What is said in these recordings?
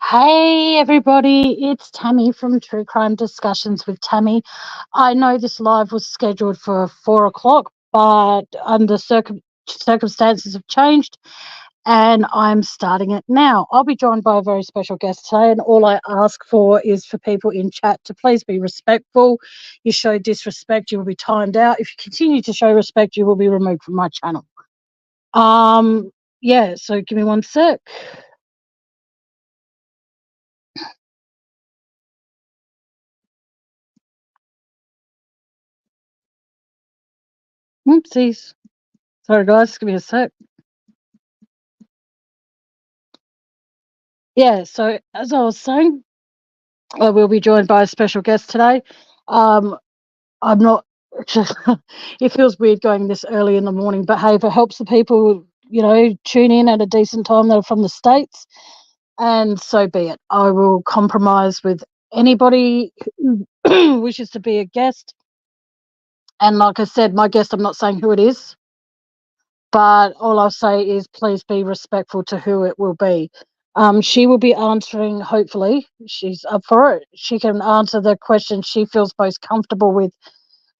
Hey everybody, it's Tammy from True Crime Discussions with Tammy. I know this live was scheduled for 4 o'clock, but under circumstances have changed and I'm starting it now. I'll be joined by a very special guest today, and all I ask for is for people in chat to please be respectful. You show disrespect, you will be timed out. If you continue to show respect, you will be removed from my channel. Um, yeah, so give me one sec. Oopsies. Sorry guys, give me a sec. Yeah, so as I was saying, I will be joined by a special guest today. I'm not, it feels weird going this early in the morning, but hey, if it helps the people, tune in at a decent time that are from the States, and so be it. I will compromise with anybody who wishes to be a guest. And like I said, my guest, I'm not saying who it is, but all I'll say is please be respectful to who it will be. She will be answering, hopefully, she's up for it. She can answer the questions she feels most comfortable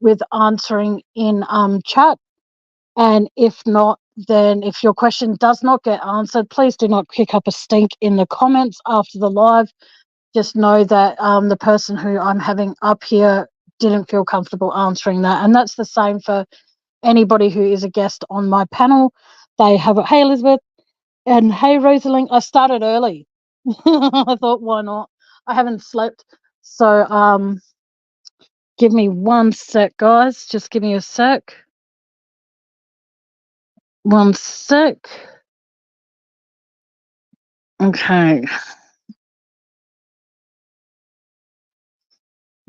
with answering in chat. And if not, then if your question does not get answered, please do not kick up a stink in the comments after the live. Just know that the person who I'm having up here didn't feel comfortable answering that. And that's the same for anybody who is a guest on my panel. They have hey Elizabeth and hey Rosalind. I started early. I thought why not? I haven't slept. So give me one sec, guys. Just give me a sec. One sec. Okay.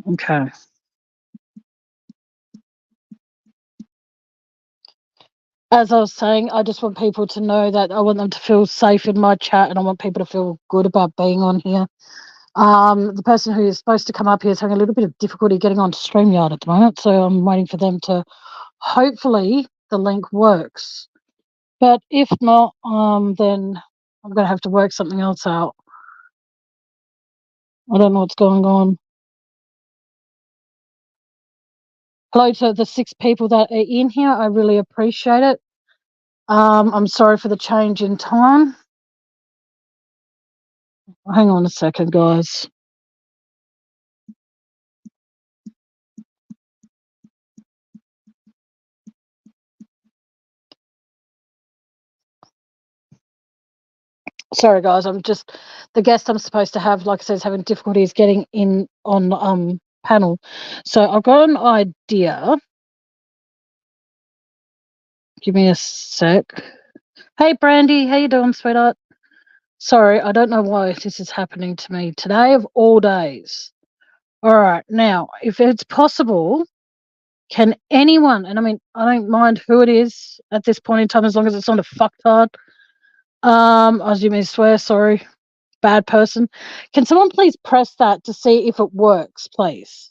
Okay. As I was saying, I just want people to know that I want them to feel safe in my chat, and I want people to feel good about being on here. The person who is supposed to come up here is having a little bit of difficulty getting on StreamYard at the moment, so I'm waiting for them to, hopefully the link works. But if not, then I'm going to have to work something else out. I don't know what's going on. Hello to the 6 people that are in here. I really appreciate it. I'm sorry for the change in time. Hang on a second, guys. Sorry, guys. I'm just the guest I'm supposed to have, like I said, is having difficulties getting in on panel. So I've got an idea. Give me a sec. Hey, Brandy, how you doing, sweetheart? Sorry, I don't know why this is happening to me today of all days. All right, now, if it's possible, can anyone, and I mean, I don't mind who it is at this point in time as long as it's not a fucktard. I was going to swear, sorry, bad person. Can someone please press that to see if it works, please?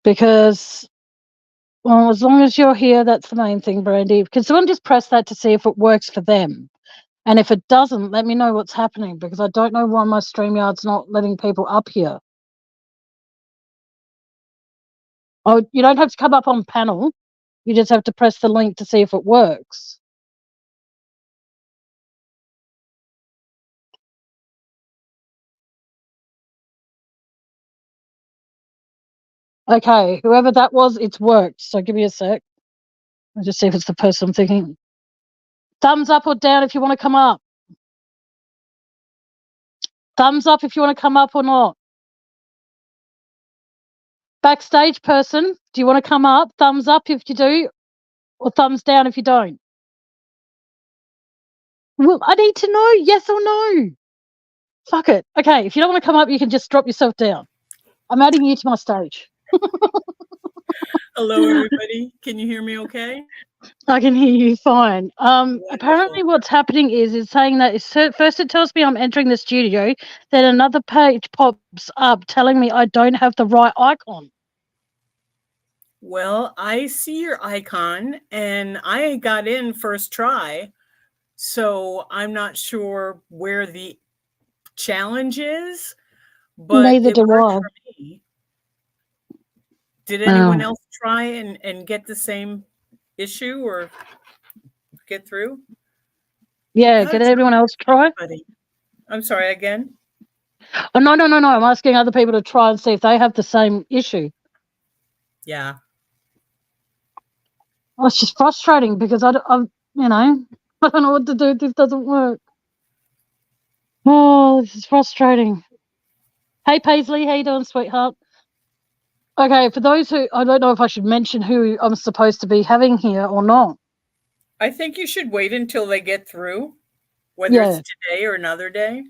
Because, well, as long as you're here, that's the main thing, Brandy. Can someone just press that to see if it works for them? And if it doesn't, let me know what's happening, because I don't know why my StreamYard's not letting people up here. Oh, you don't have to come up on panel. You just have to press the link to see if it works. Okay, whoever that was, it's worked. So give me a sec. I'll just see if it's the person I'm thinking. Thumbs up or down if you want to come up. Thumbs up if you want to come up or not. Backstage person, do you want to come up? Thumbs up if you do, or thumbs down if you don't. Well, I need to know, yes or no. Fuck it. Okay, if you don't want to come up, you can just drop yourself down. I'm adding you to my stage. Hello, everybody. Can you hear me okay? I can hear you fine. Apparently what's happening is it's saying that first it tells me I'm entering the studio, then another page pops up telling me I don't have the right icon. Well, I see your icon, and I got in first try, so I'm not sure where the challenges, but Neither it do worked I. for me. Did anyone Oh. else try and get the same issue or get through? You Yeah, gotta did try everyone else try? everybody. I'm sorry, again? Oh, no, no, no, no. I'm asking other people to try and see if they have the same issue. Yeah. Oh, it's just frustrating because you know, I don't know what to do if this doesn't work. Oh, this is frustrating. Hey, Paisley, how you doing, sweetheart? Okay, for those who, I don't know if I should mention who I'm supposed to be having here or not. I think you should wait until they get through, whether it's Yeah, today or another day,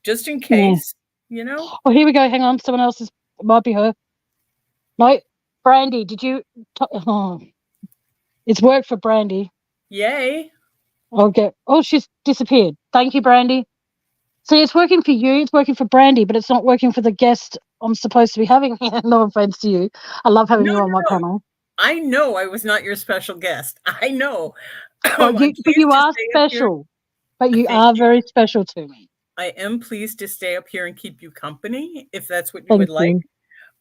just in yeah. case, you know? Oh, here we go. Hang on. Someone else is, it might be her. No, Brandy, did you? Oh, it's worked for Brandy. Yay. Okay. Oh, she's disappeared. Thank you, Brandy. See, it's working for you. It's working for Brandy, but it's not working for the guest I'm supposed to be having here. No offense to you. I love having No, you on my no, no. panel. I know I was not your special guest. I know. Well, I'm but pleased you to are stay up here. special. But you Thank are you. very special to me. I am pleased to stay up here and keep you company if that's what you Thank would like. you.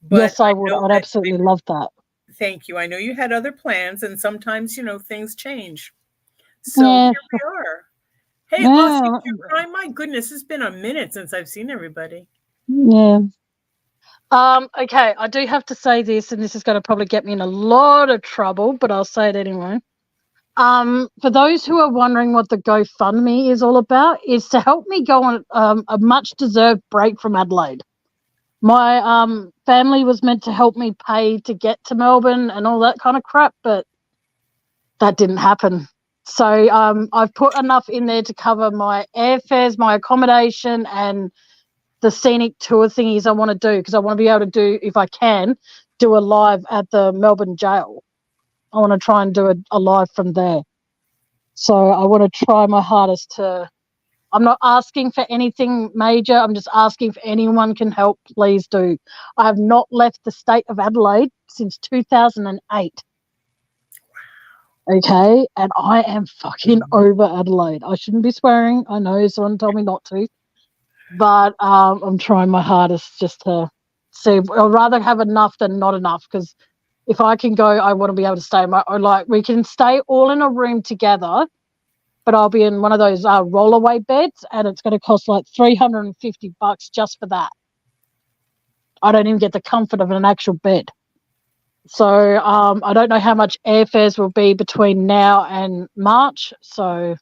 But Yes, I I would. know I'd that, absolutely love that. thank you. I know you had other plans and sometimes, things change. So Yeah, here we are. Hey, Aussie yeah, True Crime. My goodness, it's been a minute since I've seen everybody. yeah. Okay, I do have to say this, and this is going to probably get me in a lot of trouble, but I'll say it anyway. For those who are wondering what the GoFundMe is all about, is to help me go on a much-deserved break from Adelaide. My family was meant to help me pay to get to Melbourne and all that kind of crap, but that didn't happen. So I've put enough in there to cover my airfares, my accommodation, and the scenic tour thingies I want to do, because I want to be able to do, if I can, do a live at the Melbourne jail. I want to try and do a live from there. So I want to try my hardest to. I'm not asking for anything major. I'm just asking if anyone can help, please do. I have not left the state of Adelaide since 2008. Okay, and I am fucking over Adelaide. I shouldn't be swearing. I know someone told me not to, but I'm trying my hardest just to see. I'd rather have enough than not enough, because if I can go, I want to be able to stay. We can stay all in a room together, but I'll be in one of those rollaway beds, and it's going to cost like $350 just for that. I don't even get the comfort of an actual bed. So I don't know how much airfares will be between now and March. So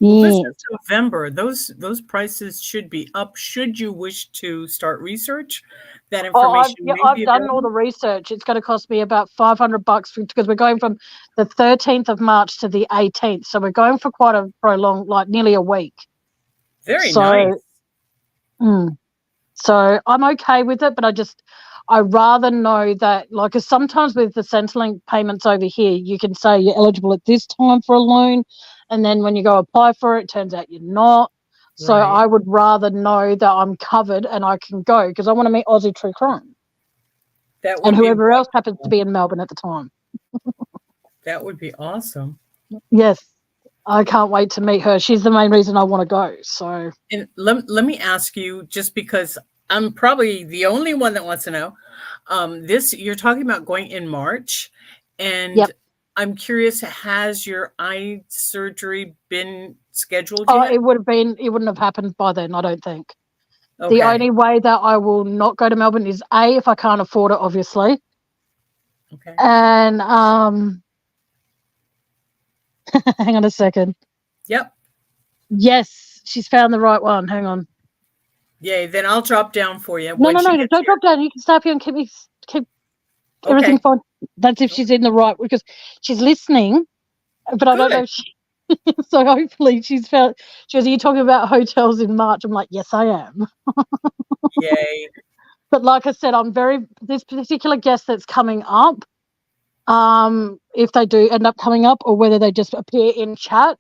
Well, this yeah. is November. Those prices should be up should you wish to start research. That Oh, information may I've be done all available. the research. It's going to cost me about $500 because we're going from the 13th of March to the 18th. So we're going for for a long, like nearly a week. Very So, nice. so I'm okay with it, but I rather know that, like, 'cause sometimes with the Centrelink payments over here, you can say you're eligible at this time for a loan, and then when you go apply for it, it turns out you're not. So Right. I would rather know that I'm covered and I can go, because I want to meet Aussie True Crime That and would be whoever else happens to wonderful. be in Melbourne at the time. That would be awesome. Yes, I can't wait to meet her. She's the main reason I want to go. So, And let me ask you, just because I'm probably the only one that wants to know. This you're talking about going in March, and yep. I'm curious, has your eye surgery been scheduled Oh, yet? it wouldn't have happened by then, I don't think. The Okay. only way that I will not go to Melbourne is A, if I can't afford it, obviously. Okay. And hang on a second. Yep. Yes, she's found the right one. Hang on. Yay. Then I'll drop down for you No, when no, she no, gets don't here. drop down. You can stay up here and keep everything Okay. fine. That's if she's in the right, because she's listening, but I don't know Good. if she. So hopefully she's found. She goes, "Are you talking about hotels in March?" I'm like, "Yes, I am." Yay. But like I said, this particular guest that's coming up. If they do end up coming up, or whether they just appear in chat,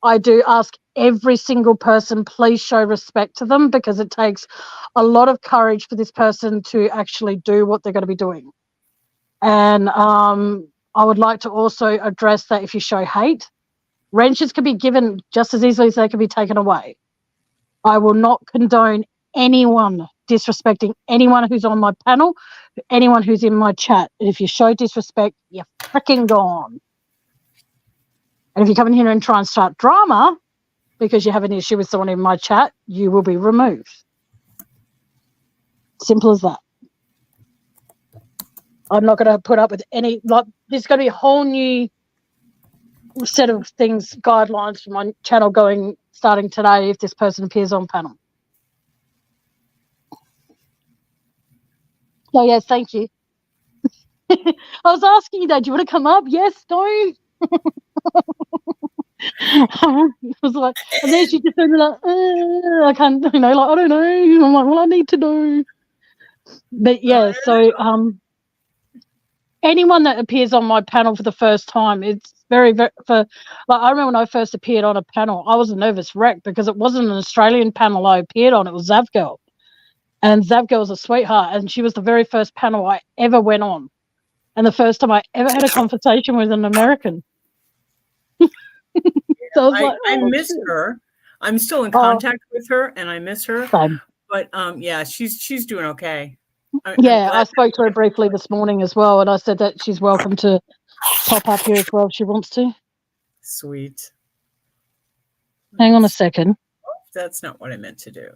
I do ask every single person, please show respect to them, because it takes a lot of courage for this person to actually do what they're going to be doing. And I would like to also address that if you show hate, wrenches can be given just as easily as they can be taken away. I will not condone anyone disrespecting anyone who's on my panel, anyone who's in my chat. And if you show disrespect, you're freaking gone. And if you come in here and try and start drama because you have an issue with someone in my chat, you will be removed. Simple as that. I'm not going to put up with any, like, there's going to be a whole new set of things, guidelines for my channel starting today if this person appears on panel. Oh, yes, thank you. I was asking you that. Do you want to come up? Yes, no. I was like, and then she just said, like, I can't, like, I don't know. I'm like, well, I need to know. But yeah, so anyone that appears on my panel for the first time, it's very, very, I remember when I first appeared on a panel, I was a nervous wreck because it wasn't an Australian panel I appeared on, it was Zavgirl. And Zavgirl's a sweetheart, and she was the very first panel I ever went on. And the first time I ever had a conversation with an American. So I was like, I miss her. I'm still in contact with her, and I miss her. Same. But yeah, she's doing okay. I spoke to her briefly this morning as well, and I said that she's welcome to pop up here as well if she wants to. Sweet. Hang on a second. That's not what I meant to do.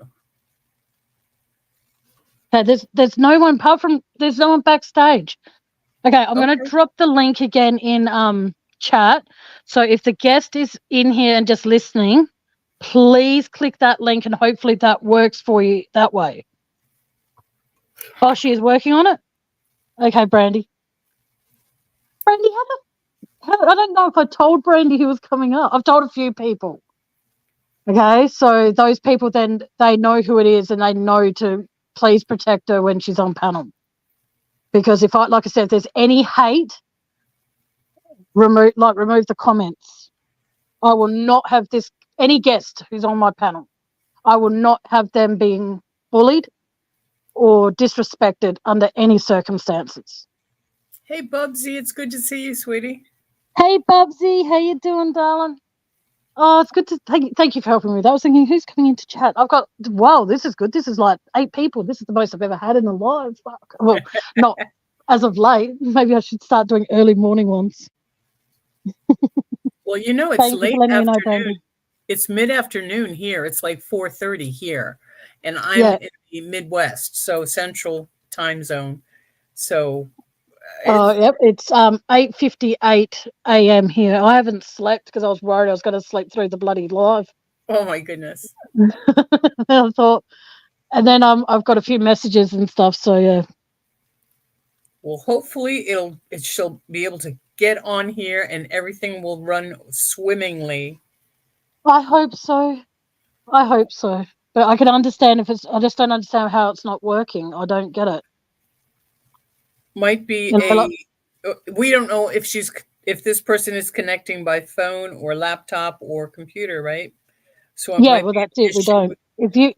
Okay, there's no one apart from there's no one backstage. Okay, I'm going to drop the link again in chat. So if the guest is in here and just listening, please click that link and hopefully that works for you that way. Oh, she is working on it? Okay, Brandy. Brandy, I don't know if I told Brandy he was coming up. I've told a few people. Okay, so those people then, they know who it is and they know to please protect her when she's on panel. Because if like I said, if there's any hate, remove the comments. I will not have any guest who's on my panel. I will not have them being bullied or disrespected under any circumstances. Hey, Bubsy, it's good to see you, sweetie. Hey, Bubsy, how you doing, darling? Oh, it's good to thank you for helping me. I was thinking, who's coming into chat? Wow, this is good. This is like 8 people. This is the most I've ever had in a live. Well, not as of late. Maybe I should start doing early morning ones. Well, it's late afternoon. It's mid-afternoon here. It's like 4:30 here. And I'm in the Midwest, so Central time zone. So yep, it's 8:58 a.m. here. I haven't slept because I was worried I was going to sleep through the bloody live. Oh my goodness! I thought, and then I've got a few messages and stuff. So yeah. Well, hopefully she'll be able to get on here and everything will run swimmingly. I hope so. But I can understand I just don't understand how it's not working. I don't get it. Might be we don't know if this person is connecting by phone or laptop or computer, right? So that's it. We don't.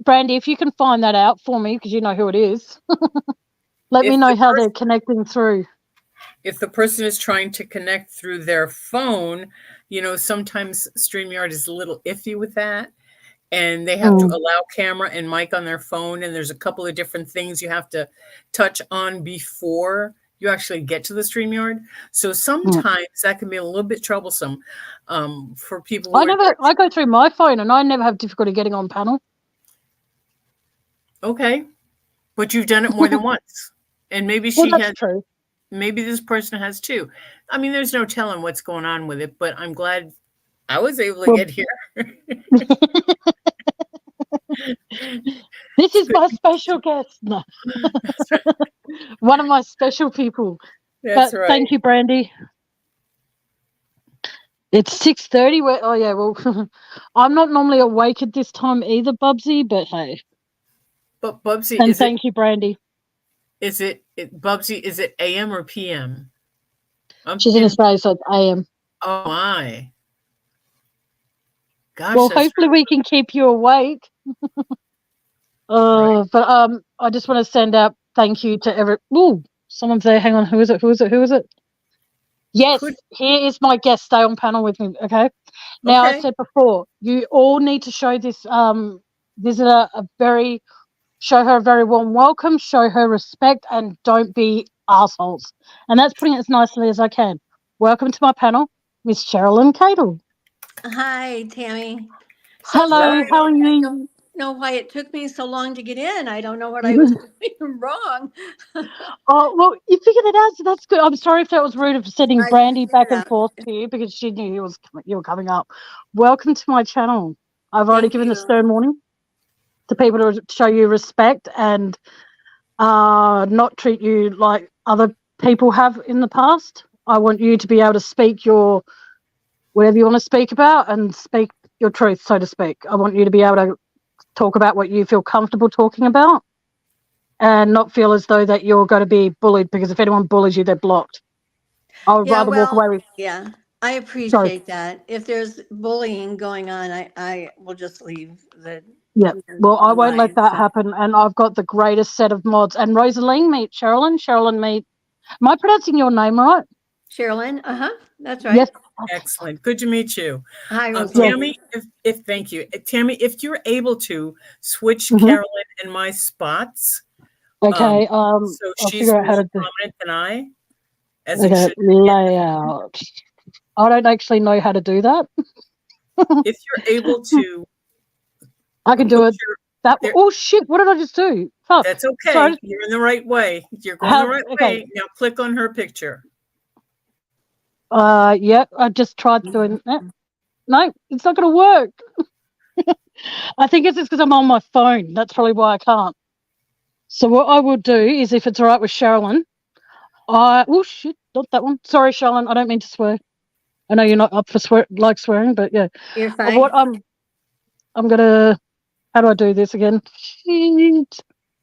Brandy, if you can find that out for me, because you know who it is, let me know how they're connecting through. If the person is trying to connect through their phone, sometimes StreamYard is a little iffy with that. And they have to allow camera and mic on their phone. And there's a couple of different things you have to touch on before you actually get to the StreamYard. So sometimes that can be a little bit troublesome for people. I go through my phone and I never have difficulty getting on panel. Okay. But you've done it more than once. And maybe true. Maybe this person has too. I mean, there's no telling what's going on with it, but I'm glad I was able to get here. This is my special guest. No. One of my special people. That's right. Thank you, Brandy. It's 6:30. Well, I'm not normally awake at this time either, Bubsy, but hey. But Bubsy, and thank you, Brandy. Bubsy, is it AM or PM? She's in Australia, so it's AM. Oh my. Gosh, well, hopefully we can keep you awake. Right. But I just want to send out thank you to someone's there. Hang on, who is it? Yes, here is my guest. Stay on panel with me, okay? Now, I said before, you all need to show this visit her show her a very warm welcome, show her respect, and don't be assholes. And that's putting it as nicely as I can. Welcome to my panel, Miss Cherlyn Cadle. Hi, Tammy. So Hello, sorry. how are I don't you? know why it took me so long to get in. I don't know what I was doing wrong. Oh, well, you figured it out, so that's good. I'm sorry if that was rude of sending I Brandy figured back it and out. forth to you because she knew you were coming up. Welcome to my channel. I've already Thank given the you. stern warning to people to show you respect and not treat you like other people have in the past. I want you to be able to speak your whatever you want to speak about and speak your truth, so to speak. I want you to be able to talk about what you feel comfortable talking about and not feel as though that you're going to be bullied, because if anyone bullies you, they're blocked. I would Yeah, rather walk away well, with, yeah, I sorry, appreciate that. If there's bullying going on, I will just leave yeah. Well, I the won't let line. that So, happen. And I've got the greatest set of mods. And Rosaline, meet Cherlyn. Cherlyn, meet. Am I pronouncing your name right? Sherilyn, that's Yes. right. Excellent. Good to meet you. Hi, Yes. Rosalie. Tammy, if thank you. Tammy, if you're able to switch Mm-hmm. Carolyn and my spots, Okay. so I'll she's figure out more how to do. prominent than I, as in Okay, should layout. I don't actually know how to do that. if you're able to I can do put it. your That. there, Oh shit! What did I just do? Fuck. that's okay. Sorry. You're in the right way. You're going the How? right Okay. way. Now click on her picture. Yeah. I just tried doing that. No, it's not going to work. I think it's just because I'm on my phone. That's probably why I can't. So what I will do is, if it's all right with Sherilyn, oh shit, not that one. Sorry, Sherilyn. I don't mean to swear. I know you're not up for swearing, but yeah. You're What fine. I'm gonna. How do I do this again? Shit.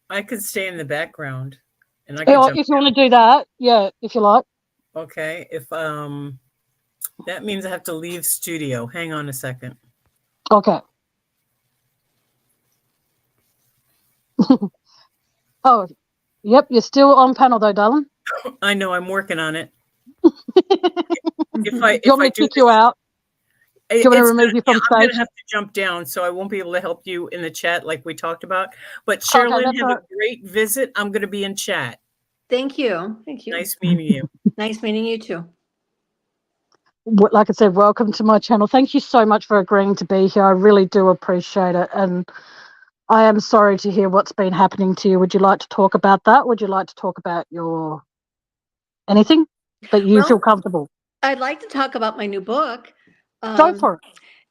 I could stay in the background and I could Oh, jump if you want down. to do that, yeah, if you like. Okay. If that means I have to leave studio. Hang on a second. Okay. Oh, yep, you're still on panel though, darling. I know I'm working on it. You If want I me to do kick you this, out? Do you want to it's gonna remove you yeah, from I'm gonna stage? have to jump down, so I won't be able to help you in the chat like we talked about. But Okay, Sherilyn, that's have all a great visit. I'm gonna be in chat. Thank you. Thank you. Nice meeting you. Nice meeting you too. right. Like I said, welcome to my channel. Thank you so much for agreeing to be here. I really do appreciate it. And I am sorry to hear what's been happening to you. Would you like to talk about that? Would you like to talk about your anything that you feel Well, comfortable? I'd like to talk about my new book. Go Um, for it.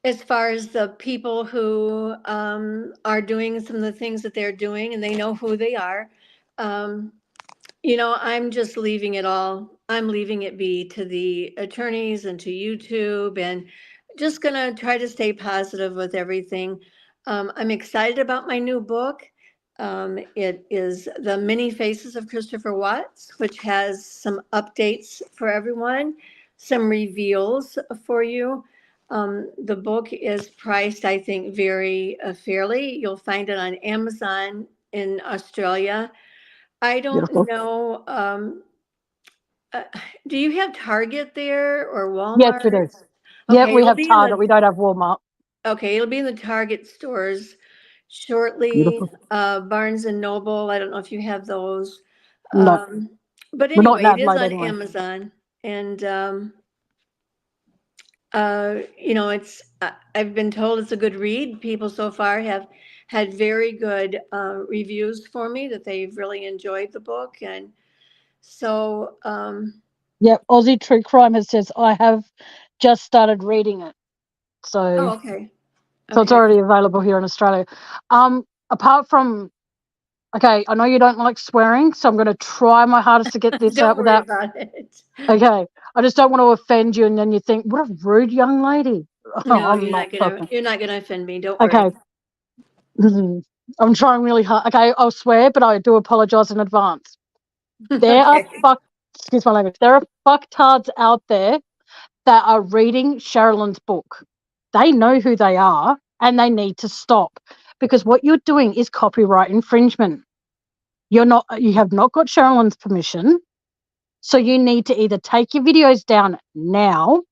as far as the people who are doing some of the things that they're doing and they know who they are. Um, I'm just leaving it all. I'm leaving it be to the attorneys and to YouTube and just going to try to stay positive with everything. I'm excited about my new book. It is The Many Faces of Christopher Watts, which has some updates for everyone, some reveals for you. The book is priced, I think, very fairly. You'll find it on Amazon in Australia. I don't Beautiful. know. Uh, do you have Target there or Yes, we do. Walmart? Yeah, Okay, we it'll have be in Target. the We don't have Walmart. Target stores shortly. Beautiful. Barnes and Noble. I don't know if you have those. No, Um, but we're not in anyway, it is Adelaide on anyway. Amazon, and I've been told it's a good read. People so far have had very good reviews for me that they've really enjoyed the book, and so. Yeah, Aussie True Crime has says I have just started reading it. Oh, So okay. so it's Okay. already available here in Australia. Apart from okay, I know you don't like swearing, so I'm gonna try my hardest to get this Don't out worry without about it. okay. I just don't want to offend you and then you think, what a rude young lady. No, I'm not talking. you're not gonna offend me. Don't worry. Okay. I'm trying really hard. Okay, I'll swear, but I do apologize in advance. There are Okay. excuse my language. There are fucktards out there that are reading Sherilyn's book. They know who they are and they need to stop, because what you're doing is copyright infringement. You have not got Sherilyn's permission. So you need to either take your videos down now,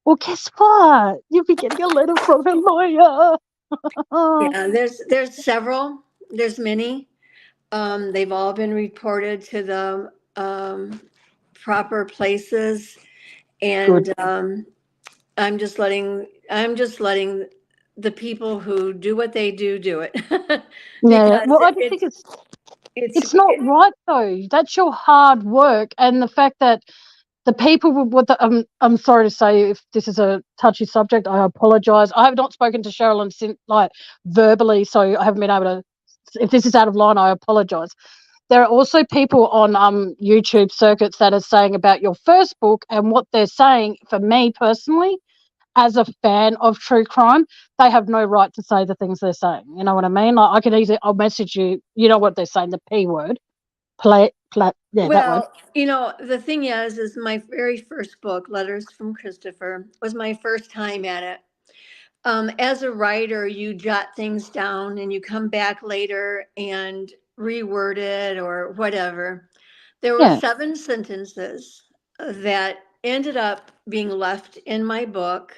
or guess what? You'll be getting a letter from her lawyer. Yeah, there's several. There's many. They've all been reported to the proper places, Good. and I'm just letting the people who do what they do it Yeah. because Well, I just think it's it's not right though. That's your hard work, and the fact that the people with the, I'm sorry to say if this is a touchy subject, I apologize. I have not spoken to Cherlyn since, like, verbally, so I haven't been able to. If this is out of line, I apologize. There are also people on YouTube circuits that are saying about your first book, and what they're saying, for me personally, as a fan of true crime, they have no right to say the things they're saying. You know what I mean? Like, I can easily, I'll message you. You know what they're saying? The P word, yeah, that one. well, the thing is my very first book, Letters from Christopher, was my first time at it. As a writer, you jot things down and you come back later and reword it or whatever. There were Yeah. 7 sentences that ended up being left in my book.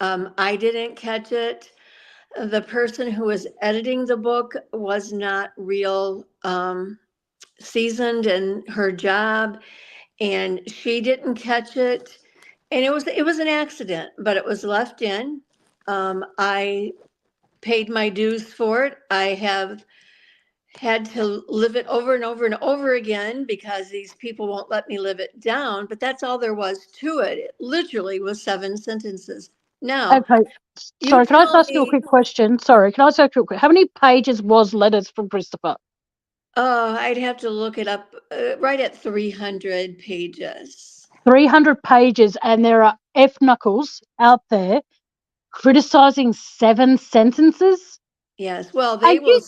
I didn't catch it. The person who was editing the book was not real seasoned in her job, and she didn't catch it. And it was an accident, but it was left in. I paid my dues for it. I have had to live it over and over and over again because these people won't let me live it down. But that's all there was to it. It literally was 7 sentences. Now, Okay. you Sorry, can I just tell ask you a me, quick question? Sorry, can I ask you a quick? How many pages was Letters from Christopher? I'd have to look it up, right at 300 pages. 300 pages, and there are F knuckles out there criticizing 7 sentences. Yes. Well, Are you?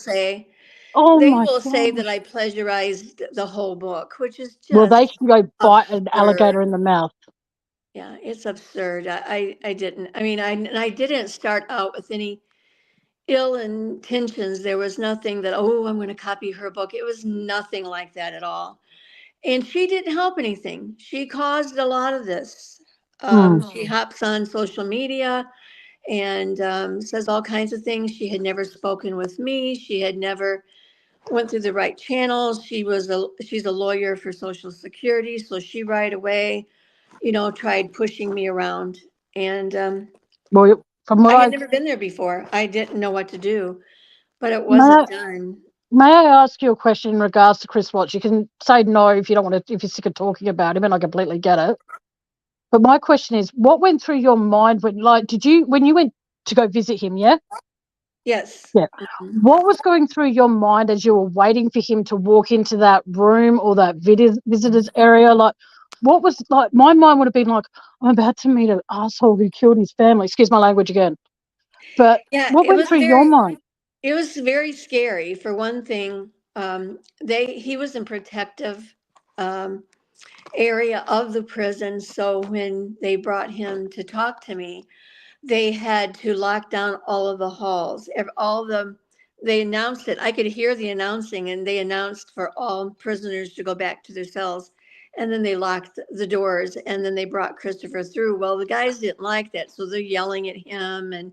Oh they my will say that gosh. I plagiarized the whole book, which is Well, they just should go bite an absurd. alligator in the mouth. Yeah, it's absurd. I didn't. I mean, I didn't start out with any ill intentions. There was nothing that, oh, I'm going to copy her book. It was nothing like that at all. And she didn't help anything. She caused a lot of this. Mm. She hops on social media and says all kinds of things. She had never spoken with me. She had never went through the right channels. She's a lawyer for Social Security, so she right away, tried pushing me around. And Well, from what I had I never been there before. I didn't know what to do, but it may, wasn't done. may I ask you a question in regards to Chris Watts? You can say no if you don't want to, if you're sick of talking about him, and I completely get it. But my question is, what went through your mind when, like, when you went to go visit him? Yeah, Yes. yeah. Mhm. What was going through your mind as you were waiting for him to walk into that room or that visitors area? Like, what was, like? My mind would have been like, I'm about to meet an asshole who killed his family. Excuse my language again. But Yeah, what went through your mind? it was very scary. For one thing, he was in protective um, area of the prison. So when they brought him to talk to me, they had to lock down all of the halls. They announced it. I could hear the announcing, and they announced for all prisoners to go back to their cells. And then they locked the doors, and then they brought Christopher through. Well, the guys didn't like that, so they're yelling at him and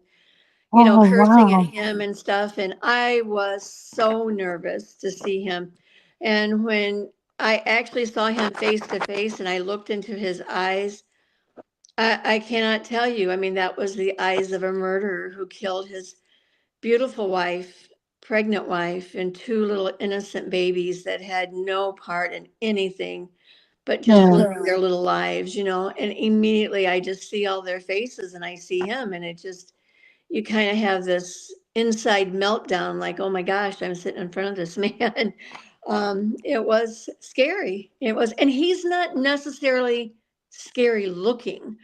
Oh cursing at wow! him and stuff. And I was so nervous to see him. And when I actually saw him face to face and I looked into his eyes, I cannot tell you. I mean, that was the eyes of a murderer who killed his beautiful wife, pregnant wife, and 2 little innocent babies that had no part in anything but just Yeah, living their little lives. And immediately I just see all their faces and I see him, and you kind of have this inside meltdown like, oh my gosh, I'm sitting in front of this man. It was scary. It was, and he's not necessarily scary looking.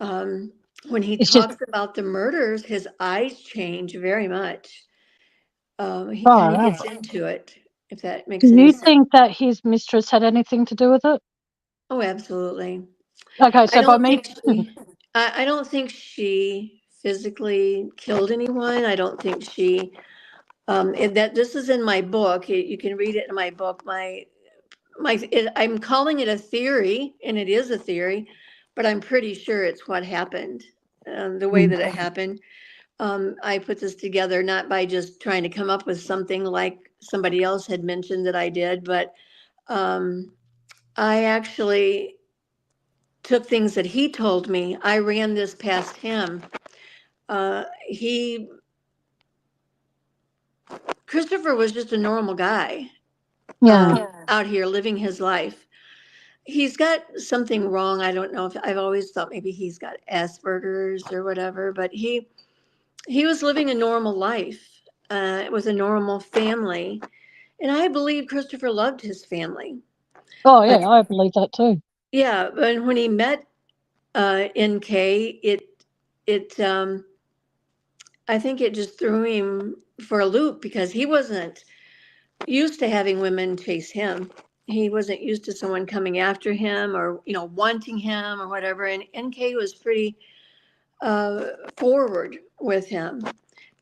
Um, when he it's just talks about the murders, his eyes change very much. He kind far of out. gets into it, if that Do makes any you sense. think that his mistress had anything to do with it? Oh, absolutely. Okay, I so by don't me, think she, I don't think she physically killed anyone. I don't think she, and that this is in my book. You can read it in my book. I'm calling it a theory, and it is a theory, but I'm pretty sure it's what happened, the way Mm. that it happened. I put this together not by just trying to come up with something like somebody else had mentioned that I did, but I actually took things that he told me. I ran this past him. Christopher was just a normal guy Yeah. out here living his life. He's got something wrong. I don't know if I've always thought maybe he's got Asperger's or whatever, but he was living a normal life. It was a normal family. And I believe Christopher loved his family. Oh, But yeah, I believe that too. yeah, but when he met NK, it I think it just threw him for a loop because he wasn't used to having women chase him. He wasn't used to someone coming after him or wanting him or whatever. And NK was pretty forward with him.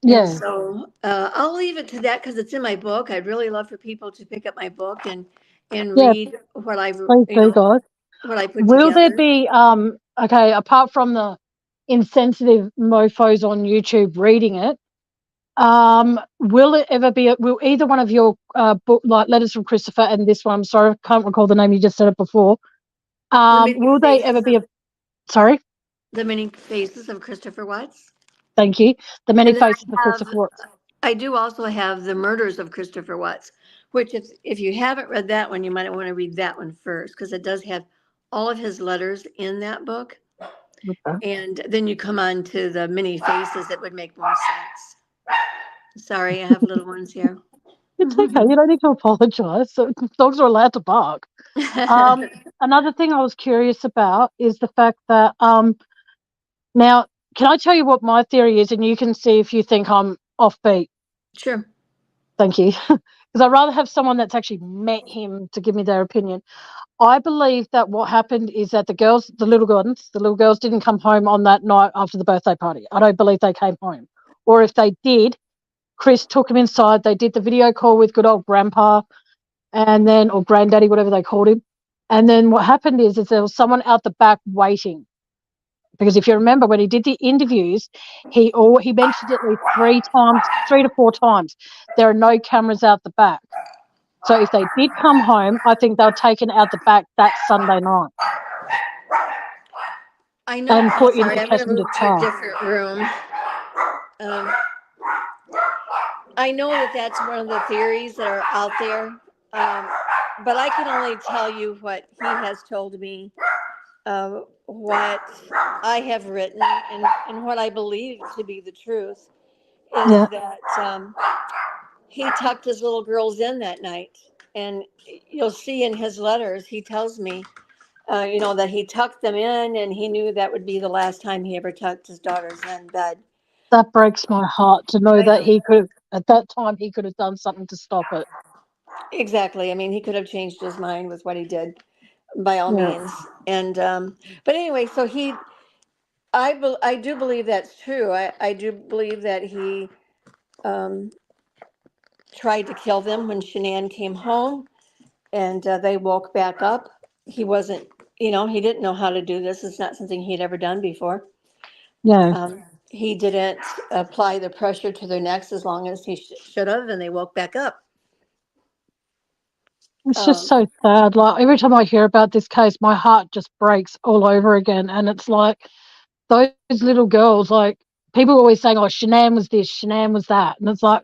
And Yeah. so I'll leave it to that because it's in my book. I'd really love for people to pick up my book and Yeah, read what I've please do, guys. what I put Will there together. be okay, apart from the insensitive mofos on YouTube reading it, will it ever be will either one of your book, like Letters from Christopher and this one, I'm sorry, I can't recall the name, you just said it before. The many Will they ever faces be of sorry? the many faces of Christopher Watts. Thank you. The Many And then Faces of Christopher Watts. I do also have the Murders of Christopher Watts, which if you haven't read that one, you might want to read that one first because it does have all of his letters in that book. Okay. And then you come on to the many faces that would make more sense. Sorry, I have little ones here. It's okay. You don't need to apologize. So dogs are allowed to bark. Another thing I was curious about is the fact that now, can I tell you what my theory is, and you can see if you think I'm offbeat? Sure. Thank you, because I'd rather have someone that's actually met him to give me their opinion. I believe that what happened is that the little girls didn't come home on that night after the birthday party. I don't believe they came home, or if they did, Chris took them inside. They did the video call with good old grandpa, and then or granddaddy, whatever they called him. And then what happened is there was someone out the back waiting. Because if you remember when he did the interviews, he mentioned at least 3 to 4 times, there are no cameras out the back. So if they did come home, I think they were taken out the back that Sunday night. I know. And put in Sorry, the I'm going to passenger move to a car. different room. I know that that's one of the theories that are out there, but I can only tell you what he has told me, what I have written, and what I believe to be the truth is Yeah. that he tucked his little girls in that night. And you'll see in his letters, he tells me, that he tucked them in and he knew that would be the last time he ever tucked his daughters in bed. That breaks my heart to know I that know. he could, at that time, he could have done something to stop it. Exactly. I mean, he could have changed his mind with what he did by all Yeah. means. And, but anyway, so I do believe that's true. I do believe that he um, tried to kill them when Shanann came home and they woke back up. He wasn't, he didn't know how to do this. It's not something he'd ever done before. Yeah. He didn't apply the pressure to their necks as long as he should have, and they woke back up. It's just so sad. Like every time I hear about this case, my heart just breaks all over again. And it's like those little girls, like people are always saying, oh, Shanann was this, Shanann was that. And it's like,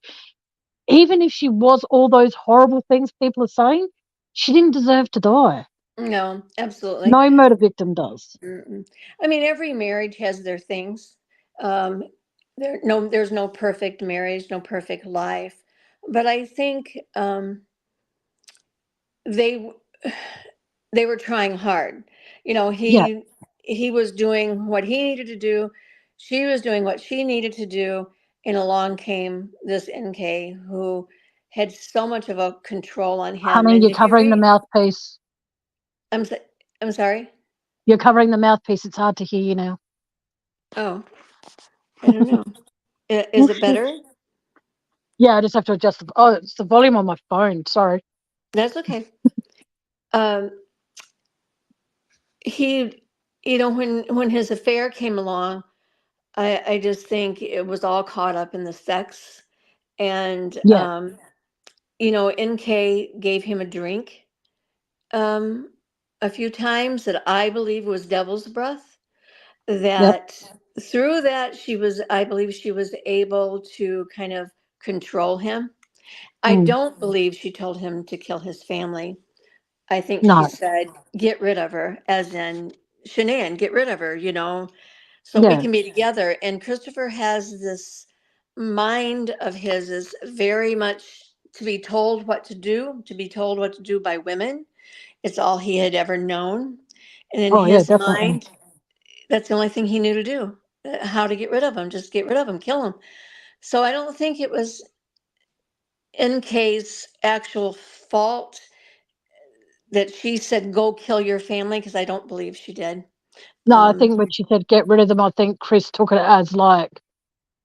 even if she was all those horrible things people are saying, she didn't deserve to die. No, absolutely. No murder victim does. Mm-mm. I mean, every marriage has their things. Um, there's no perfect marriage, no perfect life, but I think they they were trying hard. Yeah, He was doing what he needed to do. She was doing what she needed to do, and along came this NK who had so much of a control on him. honey, And you're if you covering the read, mouthpiece. I'm so- I'm sorry. You're covering the mouthpiece. It's hard to hear you now. Oh, I don't know. Is it better? Yeah, I just have to adjust it's the volume on my phone. Sorry. That's okay. Um, he, when his affair came along, I just think it was all caught up in the sex. And, Yeah. NK gave him a drink um, a few times that I believe was devil's breath. Yep. That through that, I believe she was able to kind of control him. I Mm. don't believe she told him to kill his family. I think she No. said, get rid of her, as in Shanann, get rid of her, so we Yeah. can be together. And Christopher has this mind of his is very much to be told what to do, to be told what to do by women. It's all he had ever known. And in Oh, yeah, his definitely. mind, that's the only thing he knew to do. How to get rid of him, just get rid of him, kill him. So I don't think it was NK's actual fault that she said, go kill your family, because I don't believe she did. No, I Um, think when she said get rid of them, I think Chris took it as like,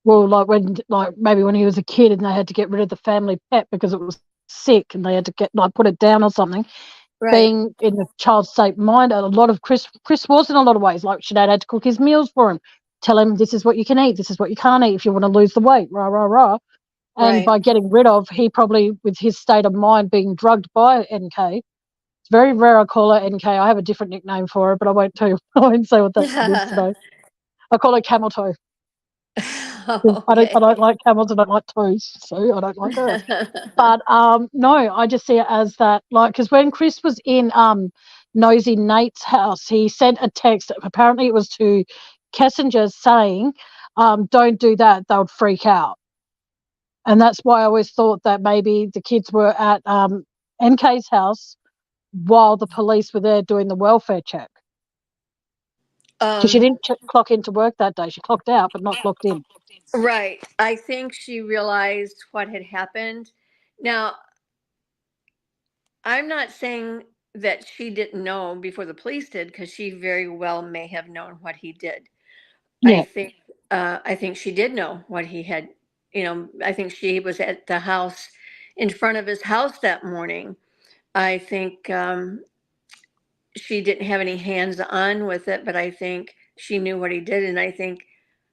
well, like when, like maybe when he was a kid and they had to get rid of the family pet because it was sick and they had to get like put it down or something. right. Being in the child's state mind, a lot of Chris was in a lot of ways like Sinead had to cook his meals for him, tell him this is what you can eat, this is what you can't eat if you want to lose the weight, rah rah rah. And Right. by getting rid of, he probably with his state of mind being drugged by NK. It's very rare I call her NK. I have a different nickname for her, but I won't tell you. I won't say what that is today. I call her Camel Toe. I don't Okay. like camels. I don't like toes, so I don't like her. But no, I just see it as that, like, because when Chris was in Nosy Nate's house, he sent a text. Apparently, it was to Kessinger saying, "Don't do that; they'll freak out." And that's why I always thought that maybe the kids were at NK's house while the police were there doing the welfare check. Because she um, didn't clock into work that day. She clocked out, but not clocked in. right. I think she realized what had happened. Now, I'm not saying that she didn't know before the police did, because she very well may have known what he did. I Yeah, think I think she did know what he had. I think she was at the house in front of his house that morning. I think she didn't have any hands on with it, but I think she knew what he did, and I think,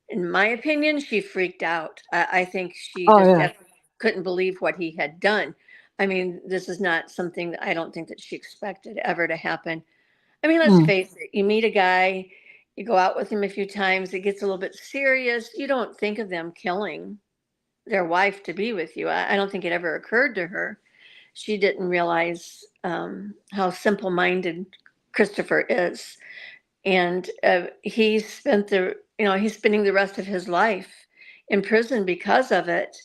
in my opinion, she freaked out. I think she oh just yeah, couldn't believe what he had done. I mean, this is not something that I don't think that she expected ever to happen. I mean, let's mm. face it, you meet a guy, you go out with him a few times, it gets a little bit serious. You don't think of them killing their wife to be with you. I don't think it ever occurred to her. She didn't realize how simple minded Christopher is. And he's spending the rest of his life in prison because of it.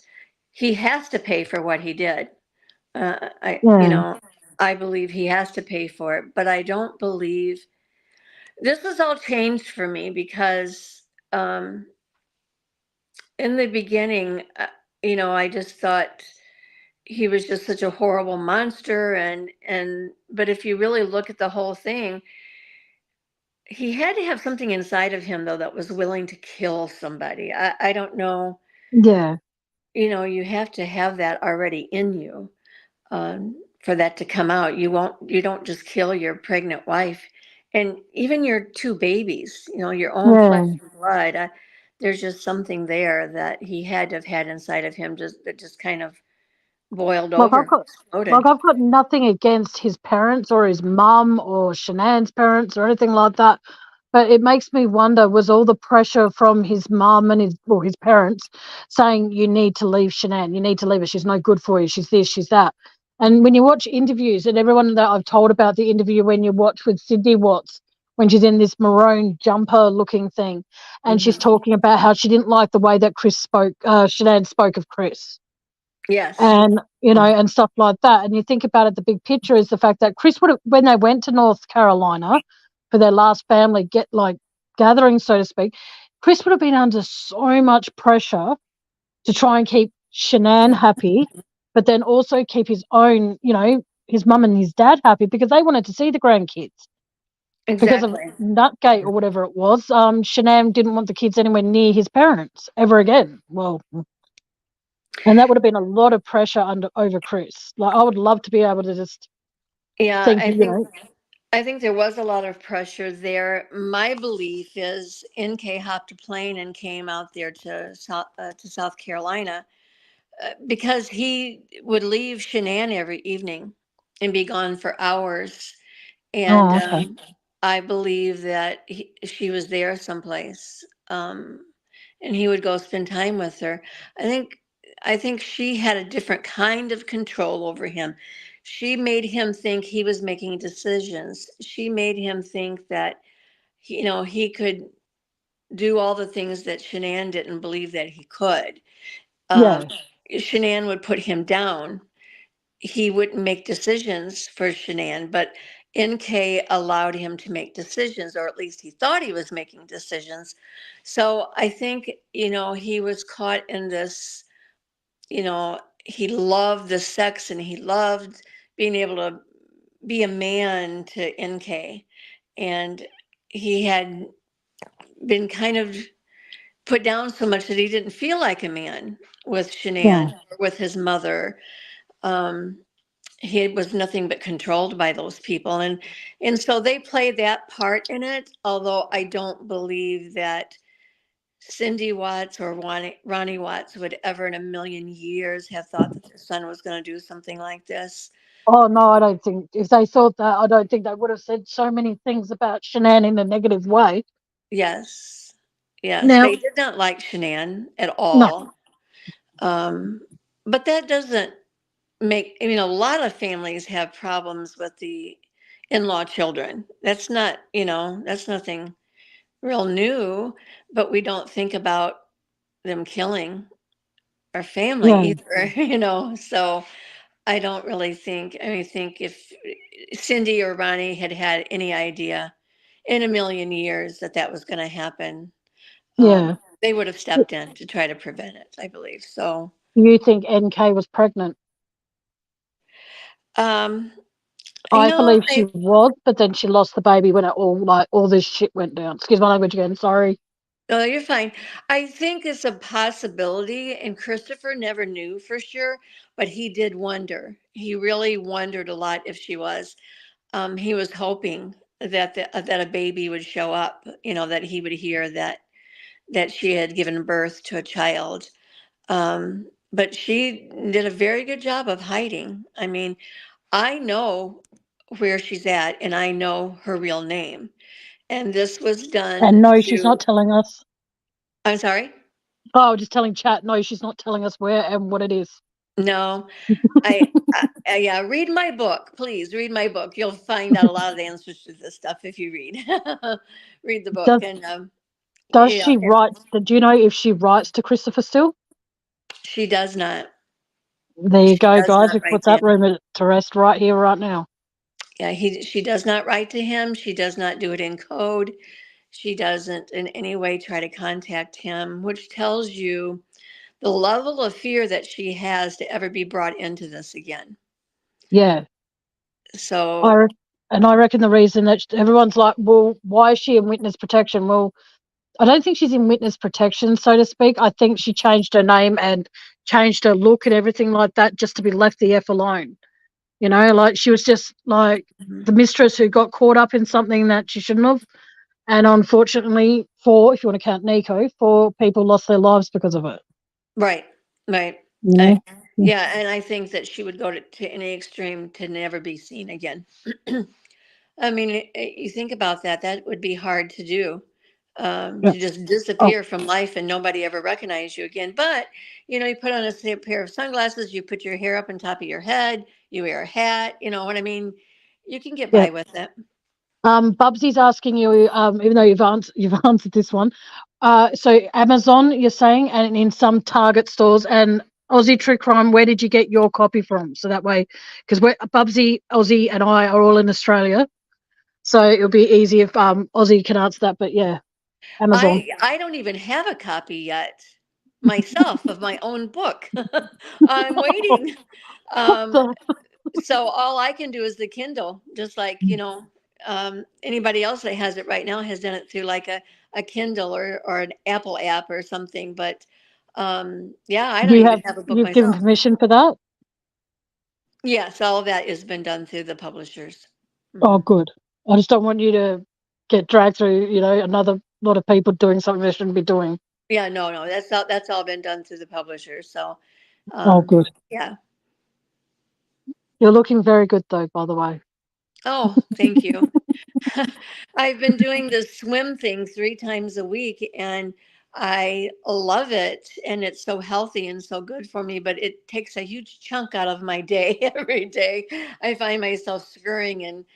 He has to pay for what he did. Uh, I, you Yeah. know, I believe he has to pay for it, but I don't believe this has all changed for me because in the beginning, I just thought he was just such a horrible monster, but if you really look at the whole thing, he had to have something inside of him though that was willing to kill somebody. I don't know, Yeah. you have to have that already in you for that to come out. You don't just kill your pregnant wife and even your two babies, your own flesh Yeah. and blood. There's just something there that he had to have had inside of him that just kind of boiled Like over, exploded. I've got nothing against his parents or his mum or Shanann's parents or anything like that. But it makes me wonder, was all the pressure from his mum and his parents saying, you need to leave Shanann, you need to leave her, she's no good for you, she's this, she's that. And when you watch interviews, and everyone that I've told about the interview when you watch with Sydney Watts, when she's in this maroon jumper looking thing, and she's Hmm. talking about how she didn't like the way that Shanann spoke of Chris Yes. and and stuff like that. And you think about it, the big picture is the fact that Chris would have, when they went to North Carolina for their last family gathering, so to speak, Chris would have been under so much pressure to try and keep Shanann happy, but then also keep his own, his mum and his dad happy because they wanted to see the grandkids. Because of Exactly. Nutgate or whatever it was, Shanann didn't want the kids anywhere near his parents ever again. Well, and that would have been a lot of pressure over Chris. Like, I would love to be able to just Yeah, think, I think I think there was a lot of pressure there. My belief is NK hopped a plane and came out there to South Carolina because he would leave Shanann every evening and be gone for hours. And Oh, okay. I believe that she was there someplace, and he would go spend time with her. I think I think she had a different kind of control over him. She made him think he was making decisions. She made him think that he could do all the things that Shanann didn't believe that he could. Um, Yeah, Shanann would put him down. He wouldn't make decisions for Shanann, but NK allowed him to make decisions, or at least he thought he was making decisions. So I think, he was caught in this, he loved the sex and he loved being able to be a man to NK. And he had been kind of put down so much that he didn't feel like a man with yeah, Shanann or with his mother. Um, he was nothing but controlled by those people, and so they play that part in it, although I don't believe that Cindy Watts or Ronnie Watts would ever in a million years have thought that their son was going to do something like this. oh no, I don't think if they thought that, I don't think they would have said so many things about Shanann in a negative way. Yes, yes, Now, they did not like Shanann at no, all. um, but that doesn't a lot of families have problems with the in-law children. That's nothing real new, but we don't think about them killing our family yeah, either, So I don't really think if Cindy or Ronnie had had any idea in a million years that that was going to happen, yeah. they would have stepped in to try to prevent it, I believe. So, You think NK was pregnant? um, I believe she I was, but then she lost the baby when it all this shit went down. Excuse my language again. Sorry. Oh, you're fine. I think it's a possibility, and Christopher never knew for sure, but he did wonder. He really wondered a lot if she was. He was hoping that a baby would show up. That he would hear that she had given birth to a child. But she did a very good job of hiding. I mean, I know where she's at, and I know her real name. And this was And done no, she's not to. telling us. I'm sorry. Oh, just telling chat. No, she's not telling us where and what it is. No, yeah, read my book, please. Read my book. You'll find out a lot of the answers to this stuff if you read. Read the book, Does and does she write? Do you know if she writes to Christopher still? she does not. There you She go, does guys. not We've write put to that him. rumor to rest right here, right now. Yeah, she does not write to him. She does not do it in code. She doesn't in any way try to contact him, which tells you the level of fear that she has to ever be brought into this again. Yeah, I So, re- and I reckon the reason that everyone's like, well, why is she in witness protection? Well, I don't think she's in witness protection, so to speak. I think she changed her name and changed her look and everything like that just to be left the F alone. Like she was just like mhm. the mistress who got caught up in something that she shouldn't have. And unfortunately, if you want to count Nico, 4 people lost their lives because of it. Right, right. Yeah. I, yeah, and I think that she would go to any extreme to never be seen again. I mean, you think about that, that would be hard to do, Yeah. to just Oh, disappear from life and nobody ever recognize you again. But, you put on a pair of sunglasses, you put your hair up on top of your head, you wear a hat, you know what I mean? You can get yeah. by with it. Bubsy's asking you, even though you've answered this one. So Amazon, you're saying, and in some Target stores and Aussie True Crime, where did you get your copy from? So that way, because we're Bubsy, Aussie, and I are all in Australia, so it'll be easy if Aussie can answer that. But yeah, Amazon. I don't even have a copy yet myself of my own book. I'm waiting. Um, So, so all I can do is the Kindle, just like, anybody else that has it right now has done it through like a Kindle or an Apple app or something. But yeah, I don't even have a book you've given myself. permission for that? Yes, all of that has been done through the publishers. Oh, Mhm. good. I just don't want you to get dragged through, another lot of people doing something they shouldn't be doing. Yeah, no, that's all been done through the publisher. So, Oh, good. yeah. You're looking very good, though, by the way. Oh, thank you. I've been doing the swim thing 3 times a week, and I love it. And it's so healthy and so good for me, but it takes a huge chunk out of my day every day. I find myself scurrying and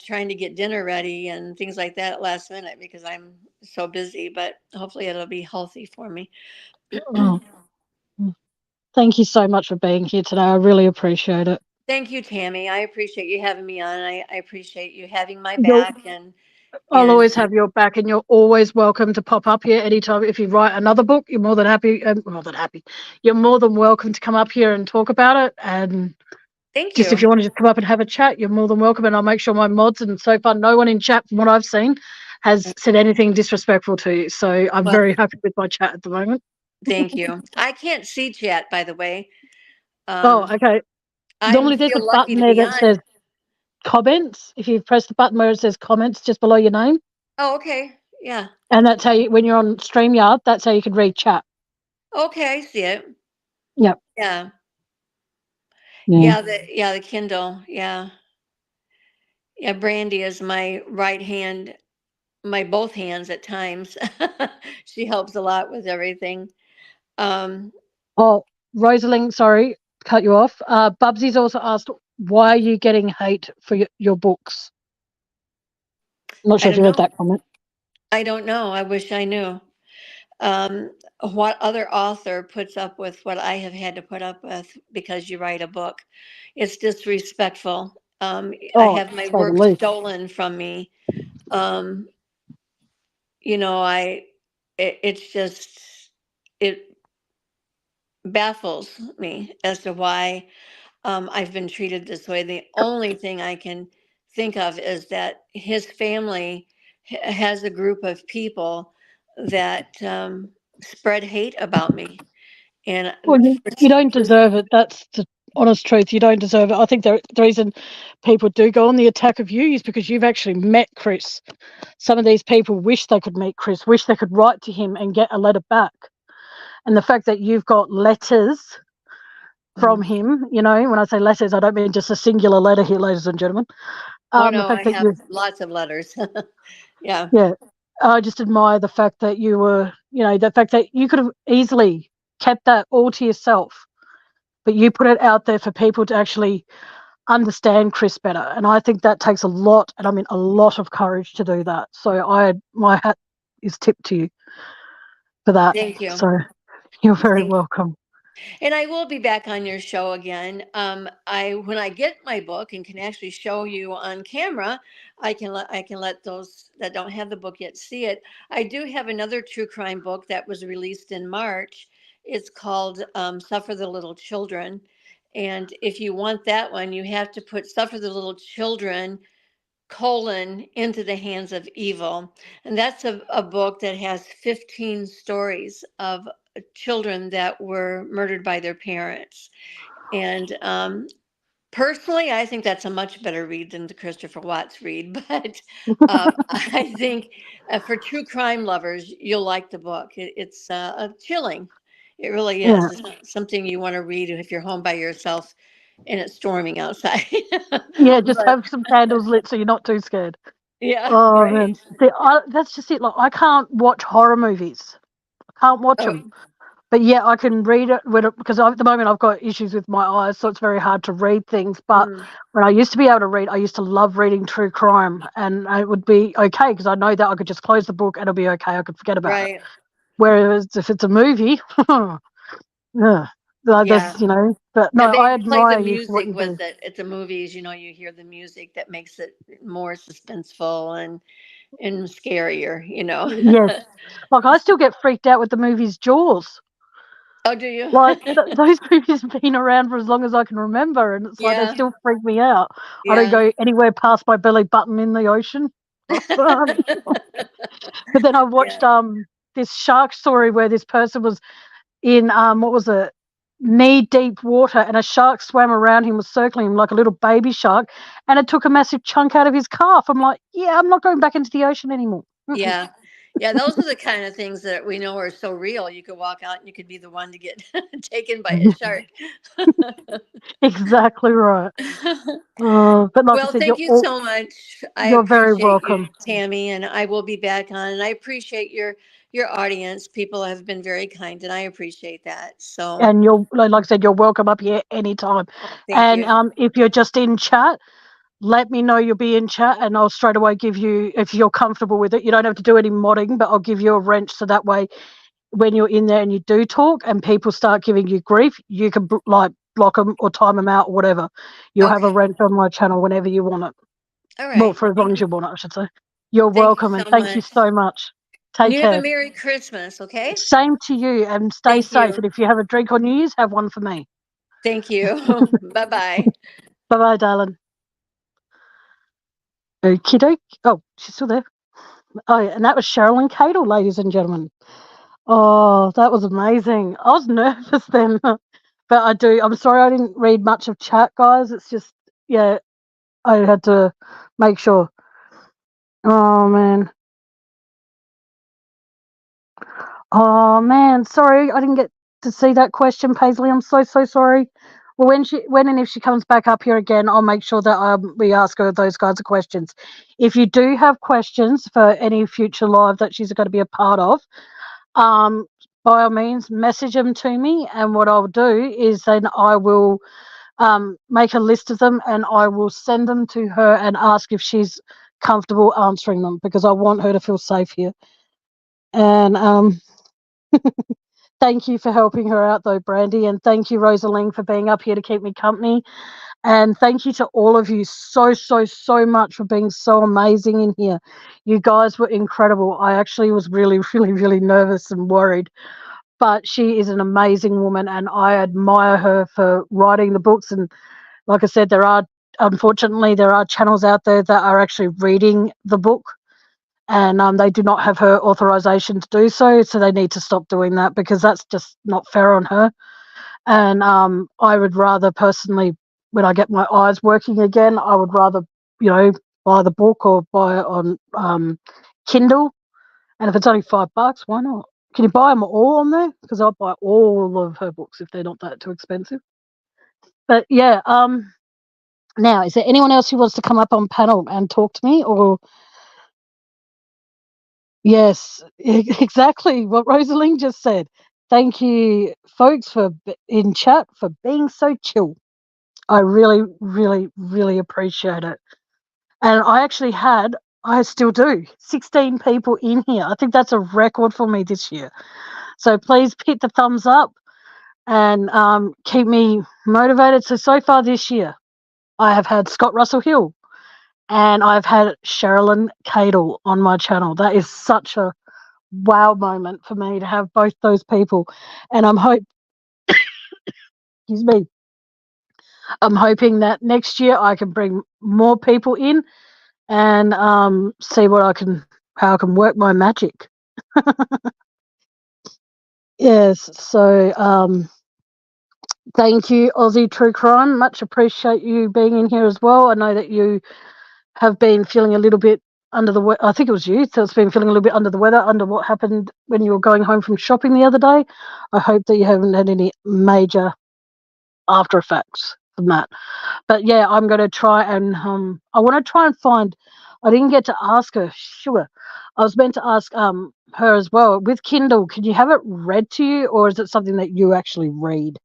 trying to get dinner ready and things like that at last minute because I'm so busy, but hopefully it'll be healthy for me. Oh, thank you so much for being here today. I really appreciate it. Thank you, Tammy. I appreciate you having me on. I appreciate you having my You'll, back I'll and always have your back, and you're always welcome to pop up here anytime. If you write another book, you're more than happy. You're more than welcome to come up here and talk about it. And thank just if you. you want to just come up and have a chat, you're more than welcome. And I'll make sure my mods, and so far no one in chat from what I've seen has said anything disrespectful to you. So I'm Well, very happy with my chat at the moment. thank you. I can't see chat, by the way. Oh, okay. I Normally there's a feel lucky button to there be that on. says comments. If you press the button where it says comments just below your name, Oh, okay. Yeah. and that's how you, when you're on StreamYard, that's how you can read chat. Okay, I see it. Yep. Yeah. Yeah. The Kindle. Yeah. Yeah, Brandy is my right hand, my both hands at times. She helps a lot with everything. Um, Oh, Rosalind, sorry, cut you off. Bubsy's also asked, why are you getting hate for your books? I'm not I sure if don't you read know. that comment. I don't know. I wish I knew. Um, what other author puts up with what I have had to put up with because you write a book? It's disrespectful. I Oh, have my to say the work least. stolen from me. Um, you know, it's just, it baffles me as to why I've been treated this way. The only thing I can think of is that his family has a group of people that spread hate about me. And Well, you don't deserve it. That's the honest truth. You don't deserve it. I think the reason people do go on the attack of you is because you've actually met Chris. Some of these people wish they could meet Chris, wish they could write to him and get a letter back. And the fact that you've got letters from Mhm. him, when I say letters, I don't mean just a singular letter here, ladies and gentlemen. Oh The no, I fact that have you've, lots of letters. Yeah. yeah, I just admire the fact that you were, the fact that you could have easily kept that all to yourself, but you put it out there for people to actually understand Chris better. And I think that takes a lot, and I mean a lot of courage to do that. So my hat is tipped to you for that. Thank you. So you're very Thank you. welcome. And I will be back on your show again. When I get my book and can actually show you on camera, I can let those that don't have the book yet see it. I do have another true crime book that was released in March. It's called "Suffer the Little Children," and if you want that one, you have to put "Suffer the Little Children." Into the hands of evil. And that's a book that has 15 stories of children that were murdered by their parents. And personally, I think that's a much better read than the Christopher Watts read. But I think for true crime lovers, you'll like the book. It's chilling. It really Yeah. is. It's not something you want to read if you're home by yourself and it's storming outside. Yeah, just But have some candles lit so you're not too scared. yeah, Oh right. man, that's just it. Like, I can't watch horror movies. I can't watch Oh, them. But yeah, I can read it because at the moment I've got issues with my eyes, so it's very hard to read things. But mm, when I used to be able to read, I used to love reading true crime, and it would be okay because I know that I could just close the book and it'll be okay. I could forget about it. right. Whereas if it's a movie, yeah, Yeah. But no, And I they play the admire you for what music you with do. it. At the movies, you hear the music that makes it more suspenseful and scarier. Yes, like I still get freaked out with the movies Jaws. Oh, do you? Like those movies have been around for as long as I can remember, and it's like they Yeah. still freak me out. I don't Yeah. go anywhere past my belly button in the ocean. But then I watched Yeah. this shark story where this person was in what was it? knee-deep water, and a shark swam around him, was circling him like a little baby shark, and it took a massive chunk out of his calf. I'm like, yeah, I'm not going back into the ocean anymore. Yeah. Yeah, those are the kind of things that we know are so real. You could walk out and you could be the one to get taken by a shark. Exactly right. But like I Well, said, thank you so much. I you're very appreciate you, welcome. Tammy, and I will be back on. And I appreciate your audience. People have been very kind, and I appreciate that. So And you're, like I said, you're welcome up here anytime. thank And you. if you're just in chat, let me know you'll be in chat, and I'll straight away give you, if you're comfortable with it, you don't have to do any modding, but I'll give you a wrench, so that way when you're in there and you do talk and people start giving you grief, you can like block them or time them out or whatever. You'll have a Okay. wrench on my channel whenever you want it. All Well, right. for as long as you want it, I should say. You're Thank you welcome, and so thank you much. so much. And Take you have a care. Merry Christmas, okay? Same to you, and stay Thank safe. you. And if you have a drink on New Year's, have one for me. Thank you. Bye-bye. Bye-bye, darling. Okie doke. Oh, she's still there. Oh, yeah, and that was Cherlyn Cadle, ladies and gentlemen. Oh, that was amazing. I was nervous then, but I'm sorry I didn't read much of chat, guys. It's just, yeah, I had to make sure. Oh, man. Oh, man. Sorry, I didn't get to see that question, Paisley. I'm so, so sorry. Well, when and if she comes back up here again, I'll make sure that we ask her those kinds of questions. If you do have questions for any future live that she's going to be a part of, by all means, message them to me. And what I'll do is then I will make a list of them, and I will send them to her and ask if she's comfortable answering them, because I want her to feel safe here. And thank you for helping her out, though, Brandy. And thank you, Rosaline, for being up here to keep me company. And thank you to all of you so, so, so much for being so amazing in here. You guys were incredible. I actually was really, really, really nervous and worried. But she is an amazing woman, and I admire her for writing the books. And like I said, unfortunately, there are channels out there that are actually reading the book, and they do not have her authorization to do so. So they need to stop doing that, because that's just not fair on her. And I would rather personally, when I get my eyes working again, I would rather, buy the book or buy it on Kindle. And if it's only $5, why not? Can you buy them all on there? Because I'll buy all of her books if they're not that too expensive. But yeah, now, is there anyone else who wants to come up on panel and talk to me? Or yes, exactly what Rosaline just said. Thank you, folks, in chat for being so chill. I really, really, really appreciate it. And I still do, 16 people in here. I think that's a record for me this year. So please hit the thumbs up and keep me motivated. So far this year, I have had Scott Russell Hill and I've had Cherlyn Cadle on my channel. That is such a wow moment for me to have both those people. And excuse me, I'm hoping that next year I can bring more people in and see how I can work my magic. Yes, so thank you, Aussie True Crime. Much appreciate you being in here as well. I know that you have been feeling a little bit under the weather. I think it was you that's been feeling a little bit under the weather under what happened when you were going home from shopping the other day. I hope that you haven't had any major after effects from that. But yeah, I'm going to try and I want to try and find. I didn't get to ask her. Sure, I was meant to ask her as well. With Kindle, can you have it read to you, or is it something that you actually read?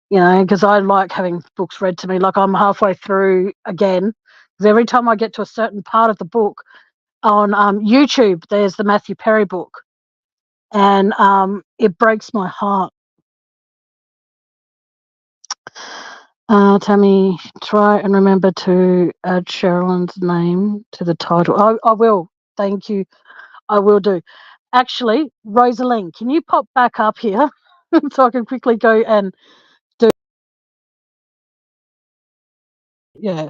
Because I like having books read to me. Like, I'm halfway through again, because every time I get to a certain part of the book on YouTube, there's the Matthew Perry book, and it breaks my heart. Tammy, try and remember to add Cherlyn's name to the title. I will. Thank you. I will do. Actually, Rosaline, can you pop back up here so I can quickly go and do? Yeah,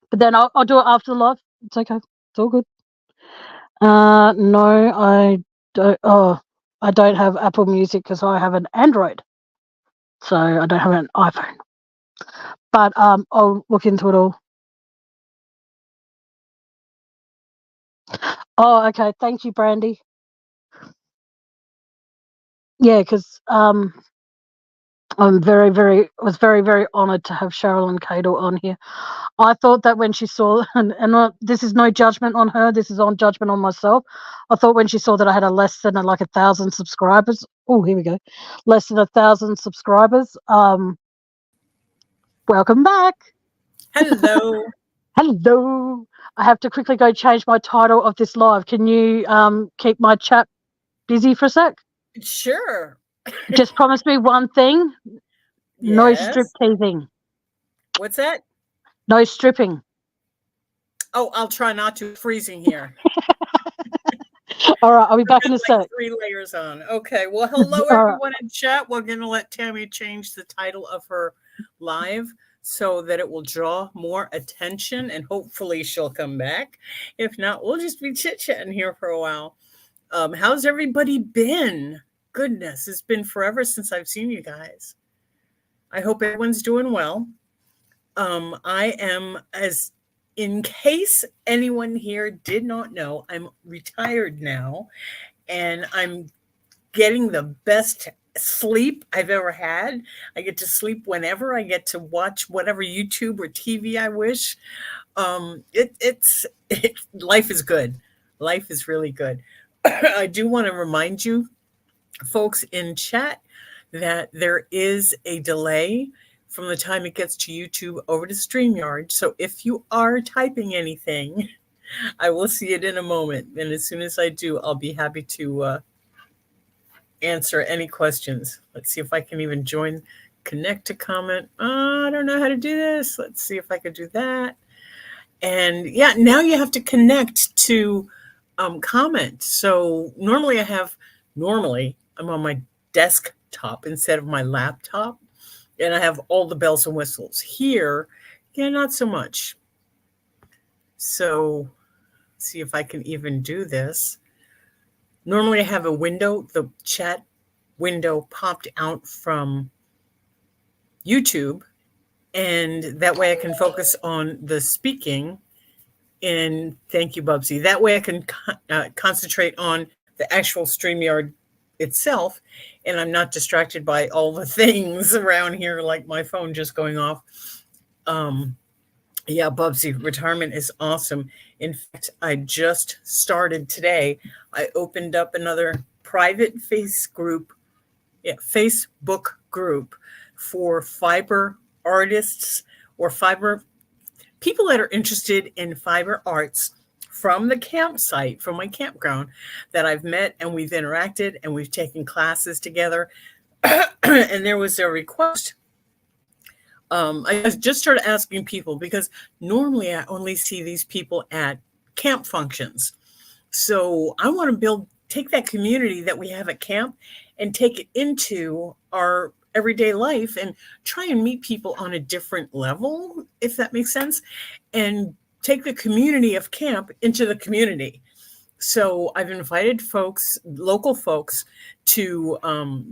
but then I'll do it after the live. It's okay. It's all good. No, I don't. Oh, I don't have Apple Music because I have an Android. so I don't have an iPhone. But I'll look into it all. Oh, okay. Thank you, Brandy. Yeah, because I'm very, very honoured to have Cherlyn Cadle on here. I thought that when she saw, and this is no judgment on her, this is on judgment on myself. I thought when she saw that I had less than 1,000 subscribers. Oh, here we go. Less than 1,000 subscribers. Welcome back. Hello. Hello. I have to quickly go change my title of this live. Can you keep my chat busy for a sec? Sure. Just promise me one thing. Yes. No strip teasing. What's that? No stripping. Oh, I'll try not to. Freezing here. All right, I'll be back in a sec. 3 layers on. Okay. Well, hello everyone in chat. We're going to let Tammy change the title of her live so that it will draw more attention, and hopefully she'll come back. If not, we'll just be chit-chatting here for a while. How's everybody been? Goodness, it's been forever since I've seen you guys. I hope everyone's doing well. I am, as in case anyone here did not know, I'm retired now, and I'm getting the best sleep I've ever had. I get to sleep whenever. I get to watch whatever YouTube or TV I wish. Life is good. Life is really good. I do want to remind you, folks in chat, that there is a delay from the time it gets to YouTube over to StreamYard. So if you are typing anything, I will see it in a moment. And as soon as I do, I'll be happy to answer any questions. Let's see if I can even connect to comment. I don't know how to do this. Let's see if I could do that. And yeah, now you have to connect to comment. So normally I'm on my desktop instead of my laptop, and I have all the bells and whistles. Here, yeah, not so much. So see if I can even do this. Normally I have a window, the chat window popped out from YouTube, and that way I can focus on the speaking. And thank you, Bubsy. That way I can concentrate on the actual StreamYard itself, and I'm not distracted by all the things around here, like my phone just going off. Yeah, Bubsy, retirement is awesome. In fact, I just started today. I opened up another private Facebook group for fiber artists or fiber people that are interested in fiber arts from the campsite, from my campground that I've met, and we've interacted and we've taken classes together. And there was a request. I just started asking people because normally I only see these people at camp functions. So I want to take that community that we have at camp and take it into our everyday life and try and meet people on a different level, if that makes sense, and take the community of camp into the community. So I've invited local folks, to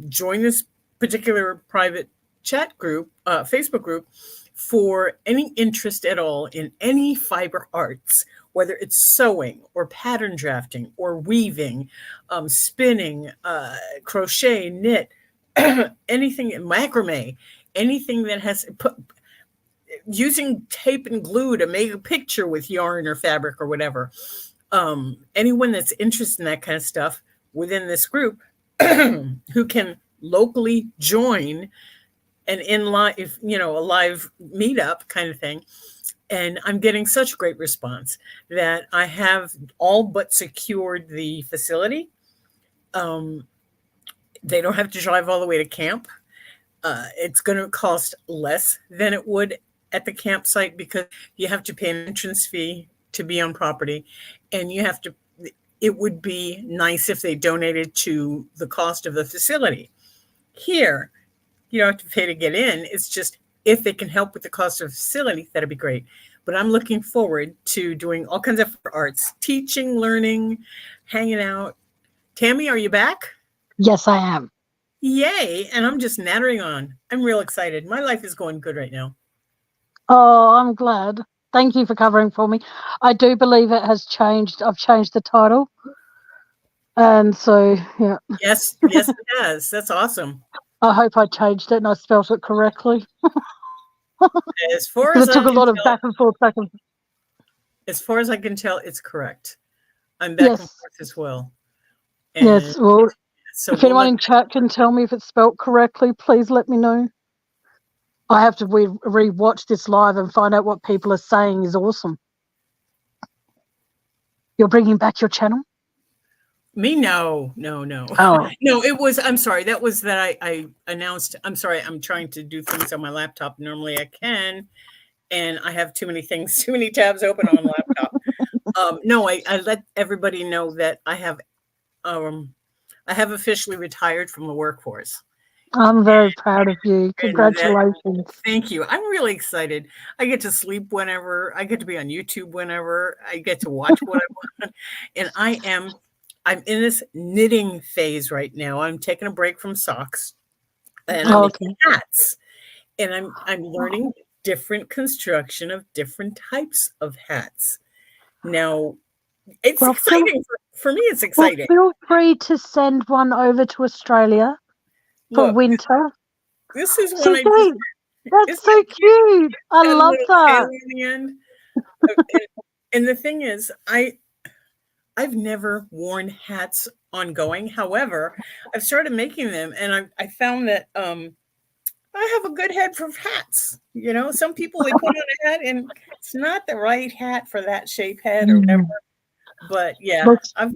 join this particular private chat group, Facebook group, for any interest at all in any fiber arts, whether it's sewing or pattern drafting or weaving, spinning, crochet, knit, anything, macrame, anything that has using tape and glue to make a picture with yarn or fabric or whatever. Anyone that's interested in that kind of stuff within this group who can locally join an a live meetup kind of thing. And I'm getting such a great response that I have all but secured the facility. They don't have to drive all the way to camp. It's going to cost less than it would at the campsite because you have to pay an entrance fee to be on property, and it would be nice if they donated to the cost of the facility. Here, you don't have to pay to get in. It's just if they can help with the cost of the facility, that'd be great. But I'm looking forward to doing all kinds of arts, teaching, learning, hanging out. Tammy, are you back? Yes, I am. Yay. And I'm just nattering on. I'm real excited. My life is going good right now. Oh, I'm glad. Thank you for covering for me. I do believe it has changed. I've changed the title. And so, yeah, Yes, yes, it has. That's awesome. I hope I changed it and I spelt it correctly. As far Because as it I took a can lot of tell, back and forth, back and forth. as far as I can tell, it's correct. I'm back and Yes, forth as well. And yes. Well, so if we'll anyone let in chat can tell me if it's spelt correctly, please let me know. I have to re-watch this live and find out what people are saying is awesome. You're bringing back your channel? me. No. Oh, No, it was, I'm sorry. That was that I announced. I'm sorry. I'm trying to do things on my laptop. Normally I can. And I have too many things, too many tabs open on laptop. No, I let everybody know that I have officially retired from the workforce. I'm very proud of you. And that, Congratulations. thank you. I'm really excited. I get to sleep whenever, I get to be on YouTube whenever, I get to watch what I want. And I'm in this knitting phase right now. I'm taking a break from socks and I'm Okay. making hats. And I'm learning different construction of different types of hats. Now, it's Well, exciting for me. It's well, exciting. feel free to send one over to Australia for Look, winter. this is one So I just, sweet. That's isn't so it cute? cute. I Got a love little tail that. in the end. And the thing is, I've never worn hats ongoing. However, I've started making them, and I found that I have a good head for hats. You know, some people they put on a hat, and it's not the right hat for that shape head or whatever. Mm. But yeah,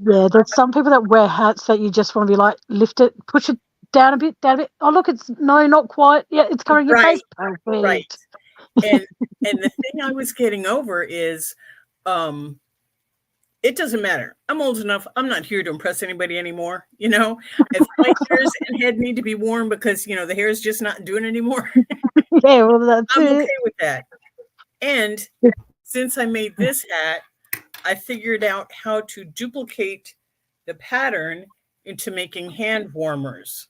There's some people that wear hats that you just want to be like, lift it, push it down a bit, down a bit. Oh, look, it's no, not quite. Yeah, it's covering your face. right, right. Perfect. And the thing I was getting over is, um, it doesn't matter. I'm old enough. I'm not here to impress anybody anymore. You know, if my ears and head need to be worn because the hair is just not doing it anymore, Yeah, well, that's I'm it. okay with that. And since I made this hat, I figured out how to duplicate the pattern into making hand warmers.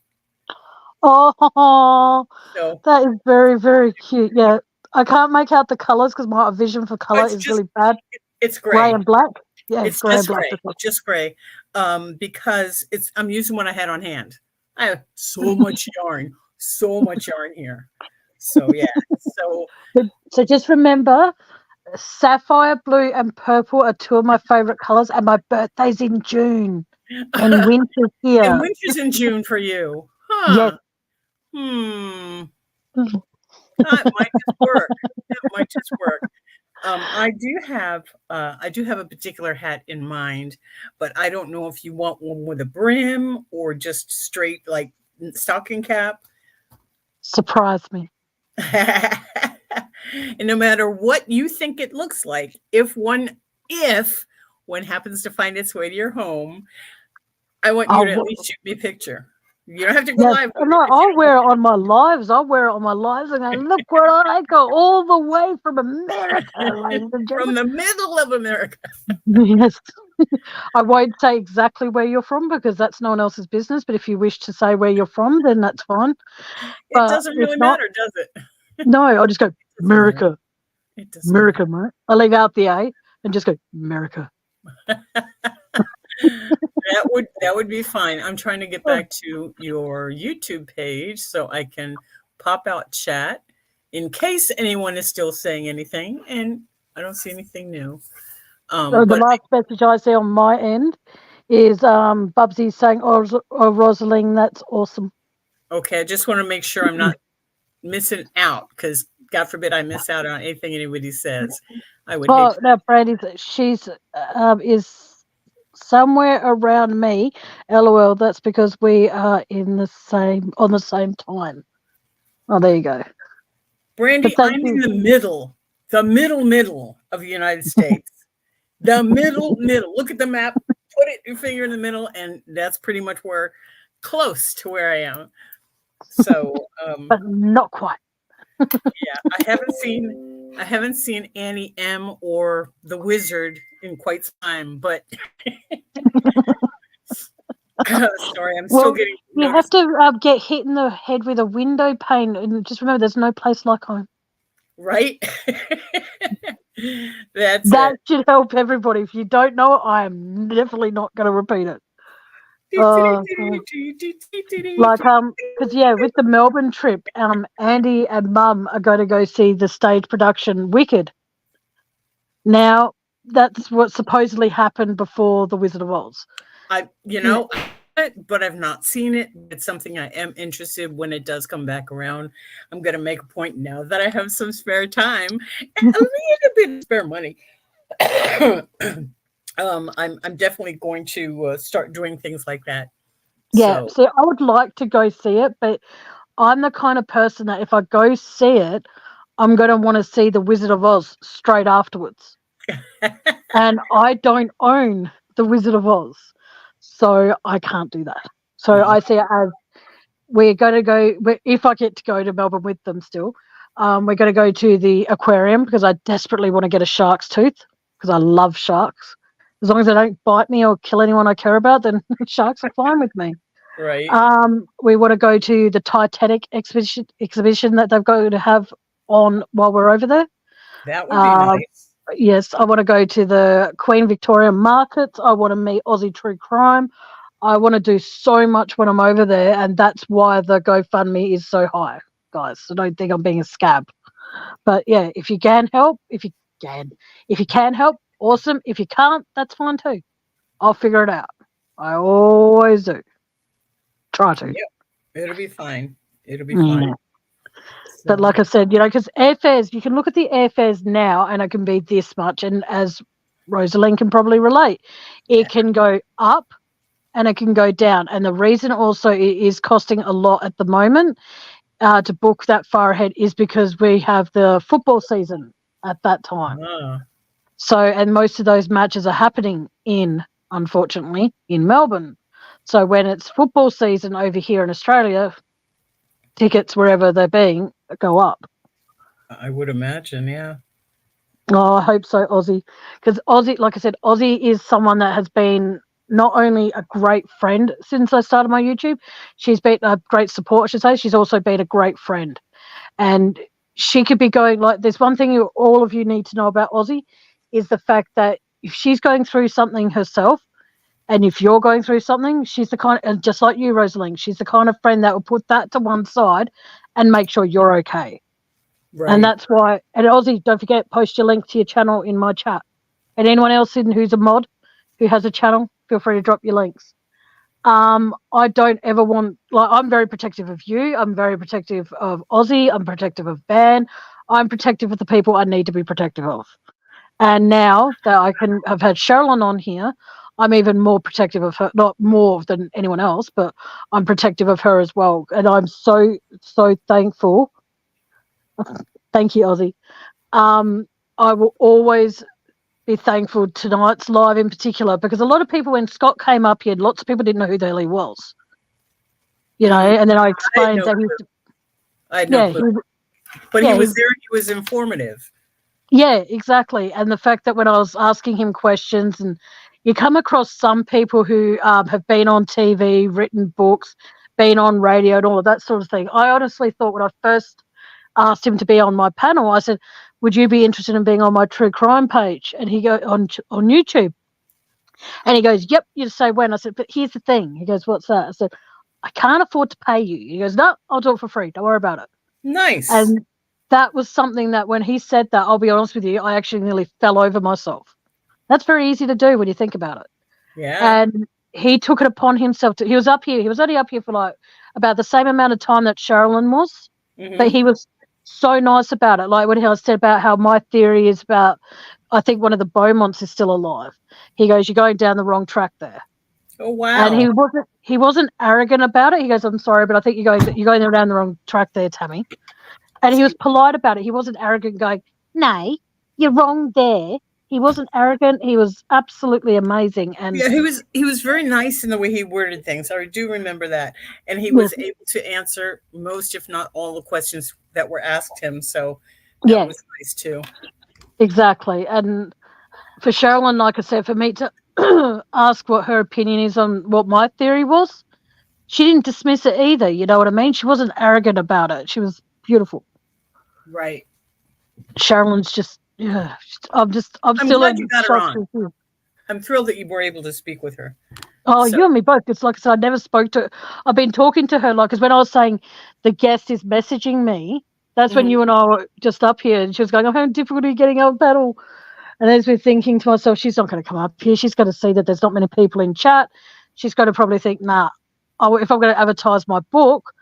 Oh, So that is very, very cute. Yeah, I can't make out the colors because my vision for color it's is just really bad. it's Gray gray. and black. Yeah, It's gray and black. That's all. just gray. Because I'm using what I had on hand. I have so much yarn here. So yeah. So So just remember, sapphire blue and purple are two of my favorite colors, and my birthday's in June, and winter's and here. winter's in June for you. Yes. Huh. Hmm. That might just work. That might just work. I do have a particular hat in mind, but I don't know if you want one with a brim or just straight like stocking cap. Surprise me. And no matter what you think it looks like, if one happens to find its way to your home, I want you to at Oh, least shoot me a picture. You don't have to go yes. live with No, it if you I'll don't. wear it on my lives. I'll wear it on my lives and go, look where I go all the way from America, ladies and From gentlemen. the middle of America. Yes. I won't say exactly where you're from because that's no one else's business. But if you wish to say where you're from, then that's fine. It But doesn't if really not, matter, does it? no, I'll just go, It doesn't matter. America, It doesn't matter. America, mate. I'll leave out the A and just go, America. That would be fine. I'm trying to get back to your YouTube page so I can pop out chat in case anyone is still saying anything, and I don't see anything new. So the But last message I see on my end is Bubsy saying, oh, Rosalind, that's awesome. okay, I just want to make sure I'm not missing out because God forbid I miss out on anything anybody says. I would hate. Oh, no, Brandy, she's is somewhere around me. LOL, that's because we are on the same time. Oh, there you go. But Brandy, thank I'm in you. the middle of the United States. The middle. Look at the map. Put your finger in the middle, and that's pretty much close to where I am. So, But not quite. yeah, I haven't seen Annie M or the Wizard in quite some time, but Sorry, I'm still getting you have noticed. to get hit in the head with a window pane, and just remember, there's no place like home. Right? That's That it. should help everybody. If you don't know it, I am definitely not going to repeat it. God. Like, because with the Melbourne trip, Andy and Mum are going to go see the stage production Wicked. Now, that's what supposedly happened before The Wizard of Oz. But I've not seen it. It's something I am interested when it does come back around. I'm going to make a point now that I have some spare time and a little bit of spare money. I'm definitely going to start doing things like that. Yeah, so I would like to go see it, but I'm the kind of person that if I go see it, I'm going to want to see The Wizard of Oz straight afterwards. And I don't own The Wizard of Oz, so I can't do that. So no. I see it as we're going to go, if I get to go to Melbourne with them still, we're going to go to the aquarium because I desperately want to get a shark's tooth because I love sharks. As long as they don't bite me or kill anyone I care about, then sharks are fine with me. Right. We want to go to the Titanic exhibition that they've got to have on while we're over there. That would be nice. Yes, I want to go to the Queen Victoria markets. I want to meet Aussie True Crime. I want to do so much when I'm over there, and that's why the GoFundMe is so high, guys. So don't think I'm being a scab. But yeah, if you can help, if you can help, awesome. If you can't, that's fine too. I'll figure it out. I always do. Try to. Yep. It'll be fine. It'll be fine. So. But like I said, because airfares, you can look at the airfares now and it can be this much. And as Rosalind can probably relate, it can go up and it can go down. And the reason also it is costing a lot at the moment to book that far ahead is because we have the football season at that time. So, and most of those matches are happening unfortunately, in Melbourne. So when it's football season over here in Australia, tickets wherever they're being go up. I would imagine, yeah. Oh, I hope so, Aussie. Because Aussie, like I said, Aussie is someone that has been not only a great friend since I started my YouTube, she's been a great support, I should say. She's also been a great friend. And she could be going, like, there's one thing all of you need to know about Aussie is the fact that if she's going through something herself, and if you're going through something, she's the kind of, just like you, Rosalind, she's the kind of friend that will put that to one side and make sure you're okay. Right. And that's why, and Aussie, don't forget, post your link to your channel in my chat. And anyone else who's a mod, who has a channel, feel free to drop your links. I don't ever want, like, I'm very protective of you. I'm very protective of Aussie. I'm protective of Ban. I'm protective of the people I need to be protective of. And now that I've had Cherlyn on here, I'm even more protective of her, not more than anyone else, but I'm protective of her as well. And I'm so, so thankful. Thank you, Aussie. I will always be thankful tonight's live in particular, because a lot of people, when Scott came up here, lots of people didn't know who the hell he was. And then I explained that I know, but he was there, he was informative. Yeah, exactly. And the fact that when I was asking him questions, and you come across some people who have been on TV, written books, been on radio and all of that sort of thing. I honestly thought when I first asked him to be on my panel, I said, would you be interested in being on my true crime page? And he goes, on YouTube. And he goes, yep, you say when. I said, but here's the thing. He goes, what's that? I said, I can't afford to pay you. He goes, no, I'll do it for free. Don't worry about it. Nice. And that was something that when he said that, I'll be honest with you, I actually nearly fell over myself. That's very easy to do when you think about it. Yeah. And he took it upon himself he was up here. He was only up here for like about the same amount of time that Cherlyn was, but he was so nice about it. Like when I said about how my theory is about, I think one of the Beaumonts is still alive. He goes, you're going down the wrong track there. Oh, wow. And he wasn't arrogant about it. He goes, I'm sorry, but I think you're going down the wrong track there, Tammy. And he was polite about it. He wasn't arrogant going, nay, you're wrong there. He wasn't arrogant. He was absolutely amazing. And yeah, he was very nice in the way he worded things. I do remember that. And he was able to answer most, if not all, the questions that were asked him. So that was nice too. Exactly. And for Cherlyn, like I said, for me to ask what her opinion is on what my theory was, she didn't dismiss it either. You know what I mean? She wasn't arrogant about it. She was beautiful. Right. Cherlyn's just, yeah. I'm I'm still glad in you got her shock. on. I'm thrilled that you were able to speak with her. Oh, So- you and me both. It's like I said, I never spoke to her. I've been talking to her, like, because when I was saying the guest is messaging me, that's when you and I were just up here, and she was going, I'm having difficulty getting up panel. And I've been thinking to myself, she's not going to come up here. She's going to see that there's not many people in chat. She's going to probably think, nah, if I'm going to advertise my book,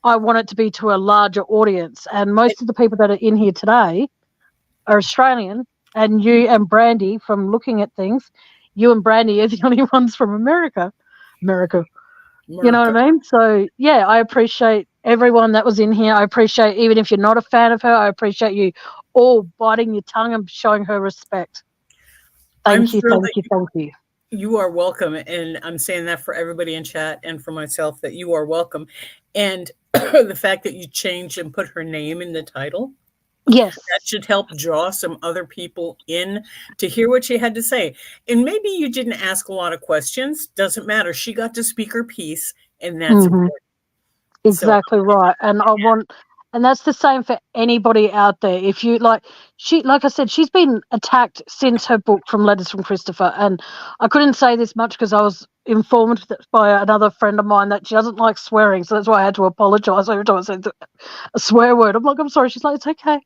I want it to be to a larger audience. And most of the people that are in here today are Australian, and you and Brandy, from looking at things, you and Brandy are the only ones from America. You know what I mean? So, yeah, I appreciate everyone that was in here. I appreciate, even if you're not a fan of her, I appreciate you all biting your tongue and showing her respect. Thank you. You are welcome. And I'm saying that for everybody in chat and for myself, that you are welcome. And the fact that you changed and put her name in the title. Yes. That should help draw some other people in to hear what she had to say. And maybe you didn't ask a lot of questions. Doesn't matter. She got to speak her piece, and that's important. Exactly right. And and that's the same for anybody out there. If you like I said, she's been attacked since her book From Letters from Christopher. And I couldn't say this much because I was informed by another friend of mine that she doesn't like swearing. So that's why I had to apologize every time I said a swear word. I'm like, I'm sorry. She's like, it's okay.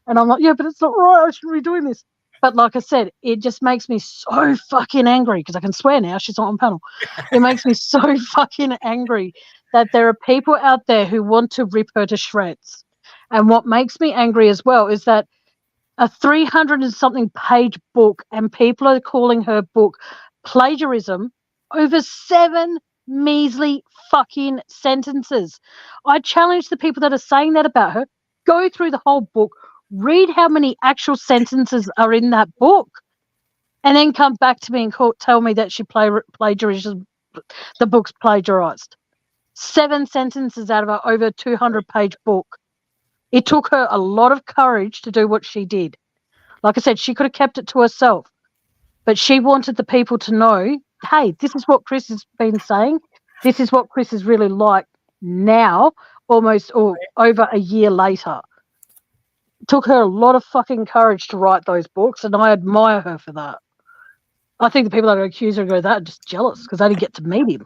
And I'm like, yeah, but it's not right. I shouldn't be doing this. But like I said, it just makes me so fucking angry because I can swear now. She's not on panel. It makes me so fucking angry that there are people out there who want to rip her to shreds. And what makes me angry as well is that a 300 and something page book, and people are calling her book plagiarism over 7 measly fucking sentences. I challenge the people that are saying that about her, go through the whole book, read how many actual sentences are in that book, and then come back to me and tell me that she plagiarism, the book's plagiarized. 7 sentences out of her over 200-page book. It took her a lot of courage to do what she did. Like I said, she could have kept it to herself, but she wanted the people to know, hey, this is what Chris has been saying. This is what Chris is really like now, almost or over a year later. It took her a lot of fucking courage to write those books, and I admire her for that. I think the people that accuse her of that are just jealous because they didn't get to meet him.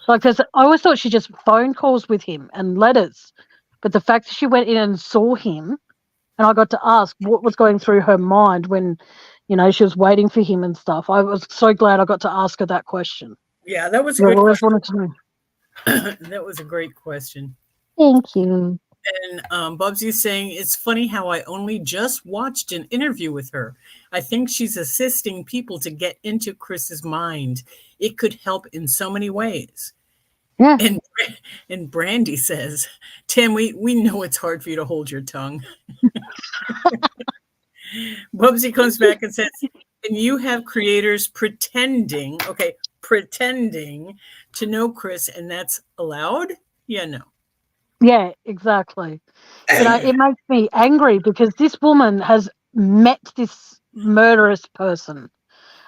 Like, I always thought she just phone calls with him and letters, but the fact that she went in and saw him, and I got to ask what was going through her mind when, she was waiting for him and stuff. I was so glad I got to ask her that question. Yeah, that was a good question. Wanted to know. That was a great question. Thank you. And Bubsy's saying, it's funny how I only just watched an interview with her. I think she's assisting people to get into Chris's mind. It could help in so many ways. Yeah. And Brandy says, Tim, we know it's hard for you to hold your tongue. Bubsy comes back and says, and you have creators pretending to know Chris, and that's allowed? Yeah, no. Yeah, exactly. It makes me angry because this woman has met this murderous person.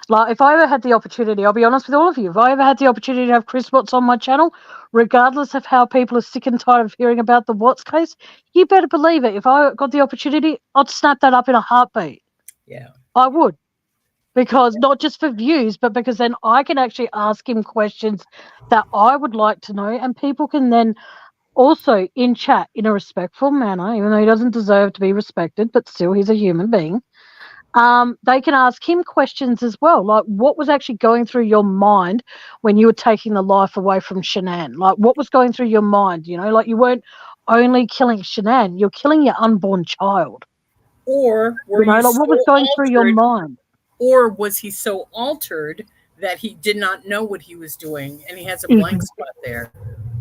Like, if I ever had the opportunity, I'll be honest with all of you, if I ever had the opportunity to have Chris Watts on my channel, regardless of how people are sick and tired of hearing about the Watts case, you better believe it. If I got the opportunity, I'd snap that up in a heartbeat. Yeah. I would. Because not just for views, but because then I can actually ask him questions that I would like to know, and people can then also in chat in a respectful manner, even though he doesn't deserve to be respected, but still he's a human being. They can ask him questions as well, like what was actually going through your mind when you were taking the life away from Shanann? Like, what was going through your mind? Like, you weren't only killing Shanann, you're killing your unborn child. Or were like, what was going through your mind? Or was he so altered that he did not know what he was doing and he has a blank spot there?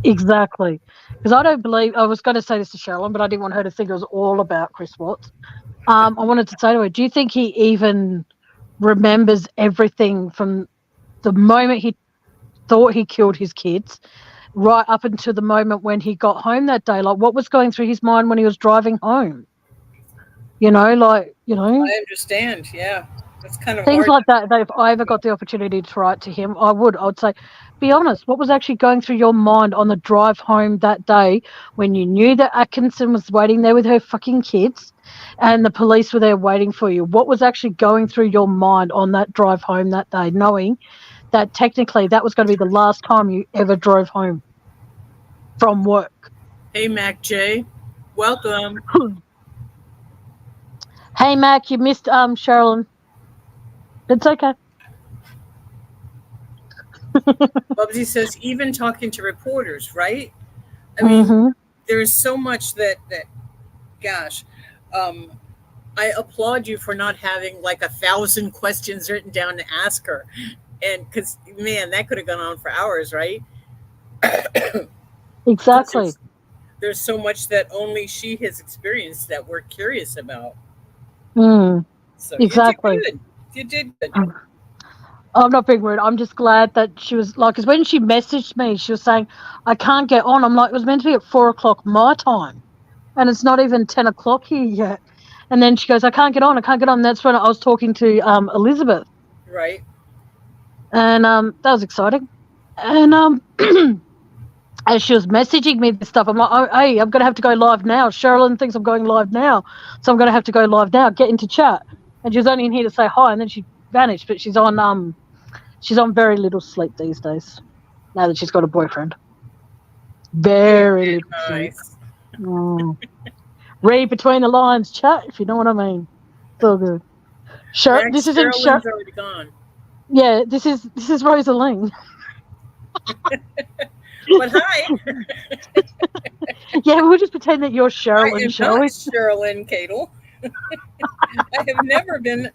Exactly. Because I don't believe, I was going to say this to Cherlyn, but I didn't want her to think it was all about Chris Watts. I wanted to say to her, do you think he even remembers everything from the moment he thought he killed his kids right up until the moment when he got home that day? Like, what was going through his mind when he was driving home? I understand, yeah. It's kind of Things hard. like that, if I ever got the opportunity to write to him, I would say, be honest, what was actually going through your mind on the drive home that day when you knew that Atkinson was waiting there with her fucking kids and the police were there waiting for you? What was actually going through your mind on that drive home that day, knowing that technically that was going to be the last time you ever drove home from work? Hey, Mac J, welcome. Hey, Mac, you missed Cherlyn. It's okay. Bubsy says, even talking to reporters, right? I mean, there's so much that gosh, um, I applaud you for not having like 1,000 questions written down to ask her. And because, man, that could have gone on for hours, right? Exactly. There's so much that only she has experienced that we're curious about. So Exactly. you did good. You did good. I'm not being rude. I'm just glad that she was like, because when she messaged me, she was saying, I can't get on. I'm like, it was meant to be at 4:00 my time. And it's not even 10 o'clock here yet. And then she goes, I can't get on. I can't get on. That's when I was talking to Elizabeth. Right. And that was exciting. And as she was messaging me this stuff, I'm like, oh, hey, I'm going to have to go live now. Cherlyn thinks I'm going live now. So I'm going to have to go live now. Get into chat. And she was only in here to say hi. And then she vanished. But she's on very little sleep these days now that she's got a boyfriend. Very little sleep. Read between the lines, chat, if you know what I mean. So good. This isn't Cherlyn's already gone. Yeah, this is Rosaline. But hi. Yeah, we'll just pretend that you're Cherlyn, shall we? Cherlyn Cadle. I have never been,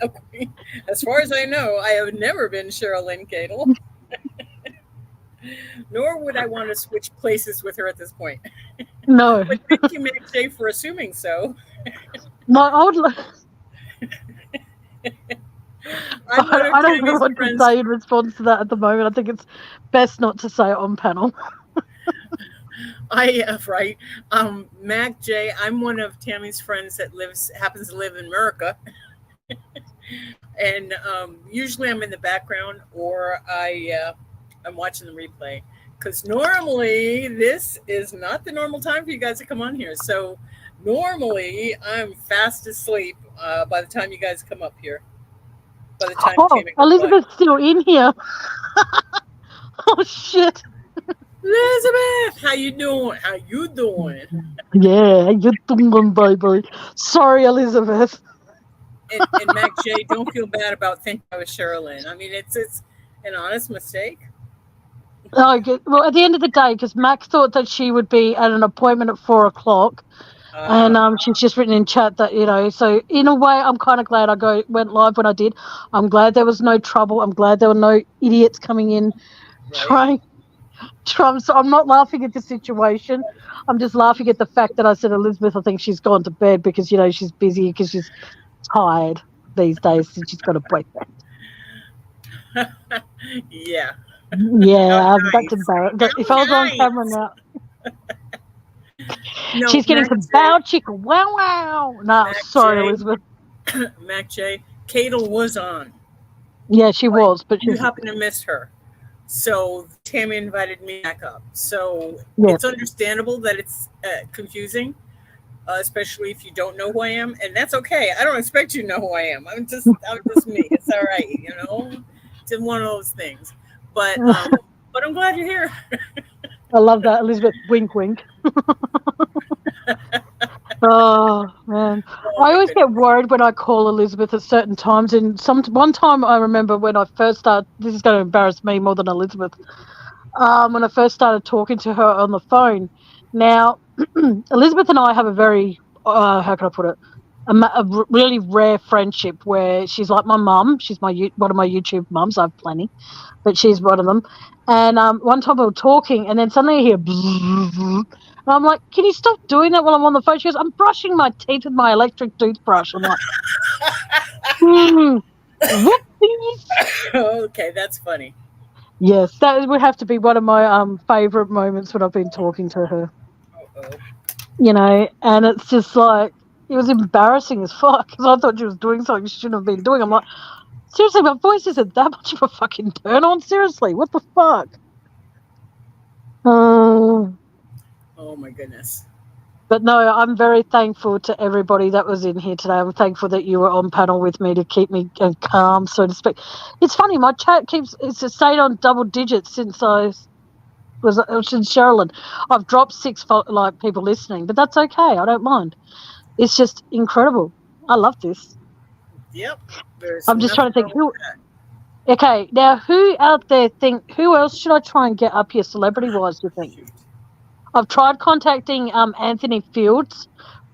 as far as I know, I have never been Cherlyn Cadle. Nor would I want to switch places with her at this point. No. But thank you, Mac J, for assuming so. No, I don't know what to say in response to that at the moment. I think it's best not to say it on panel. Right. Mac J, I'm one of Tammy's friends that happens to live in America. And usually I'm in the background or I'm watching the replay. Because normally this is not the normal time for you guys to come on here. So normally I'm fast asleep by the time you guys come up here. By the time Elizabeth's still in here. Oh shit. Elizabeth, how you doing? Yeah, how you doing, baby? Sorry, Elizabeth. And Mac J, don't feel bad about thinking I was Cherlyn. I mean, it's an honest mistake. Well, at the end of the day, because Mac thought that she would be at an appointment at 4:00, and she's just written in chat that, you know, so in a way, I'm kind of glad I went live when I did. I'm glad there was no trouble. I'm glad there were no idiots coming in trying. So I'm not laughing at the situation. I'm just laughing at the fact that I said, Elizabeth, I think she's gone to bed because, you know, she's busy because she's tired these days and she's got a boyfriend. Yeah. Yeah, that's embarrassing. If I was on camera now. No, she's getting some bow chicken. Wow. No, sorry, Elizabeth. Mac J, Cadle was on. Yeah, she was, but you happen to miss her. So Tammy invited me back up. So it's understandable that it's confusing, especially if you don't know who I am, and that's okay. I don't expect you to know who I am. I'm just me. It's all right, you know. It's one of those things. But I'm glad you're here. I love that, Elizabeth. Wink, wink. Oh man, I always get worried when I call Elizabeth at certain times. And one time I remember when I first started. This is going to embarrass me more than Elizabeth. When I first started talking to her on the phone. Now, Elizabeth and I have a very how can I put it? A really rare friendship where she's like my mum. She's one of my YouTube mums. I have plenty, but she's one of them. And one time we were talking, and then suddenly I hear, and I'm like, "Can you stop doing that while I'm on the phone?" She goes, "I'm brushing my teeth with my electric toothbrush." I'm like, whoopsies. Okay, that's funny. Yes, that would have to be one of my favorite moments when I've been talking to her. You know, and it's just like, it was embarrassing as fuck because I thought she was doing something she shouldn't have been doing. I'm like, Seriously, my voice isn't that much of a fucking turn on. Seriously, what the fuck? Oh my goodness. But no, I'm very thankful to everybody that was in here today. I'm thankful that you were on panel with me to keep me calm, so to speak. It's funny, my chat it's stayed on double digits since I was in Cherlyn. I've dropped 6 people listening, but that's okay. I don't mind. It's just incredible. I love this. Yep. There's I'm just trying to think wrong who. Okay, now who out there who else should I try and get up here celebrity wise? Do you think? Shoot. I've tried contacting Anthony Fields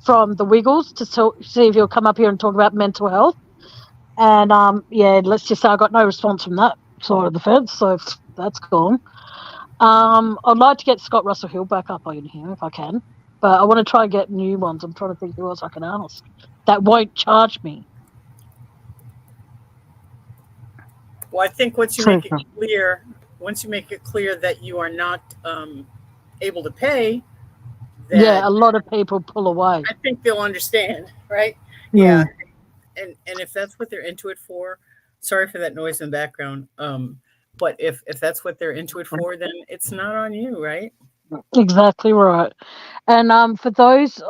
from the Wiggles to see if he'll come up here and talk about mental health. And yeah, let's just say I got no response from that side of the fence, so that's gone. I'd like to get Scott Russell Hill back up in here if I can, but I want to try and get new ones. I'm trying to think who else I can ask that won't charge me. Well, I think once you make it clear that you are not able to pay, yeah, a lot of people pull away. I think they'll understand, right? Yeah. And if that's what they're into it for, sorry for that noise in the background. But if that's what they're into it for, then it's not on you, right? Exactly right. And for those,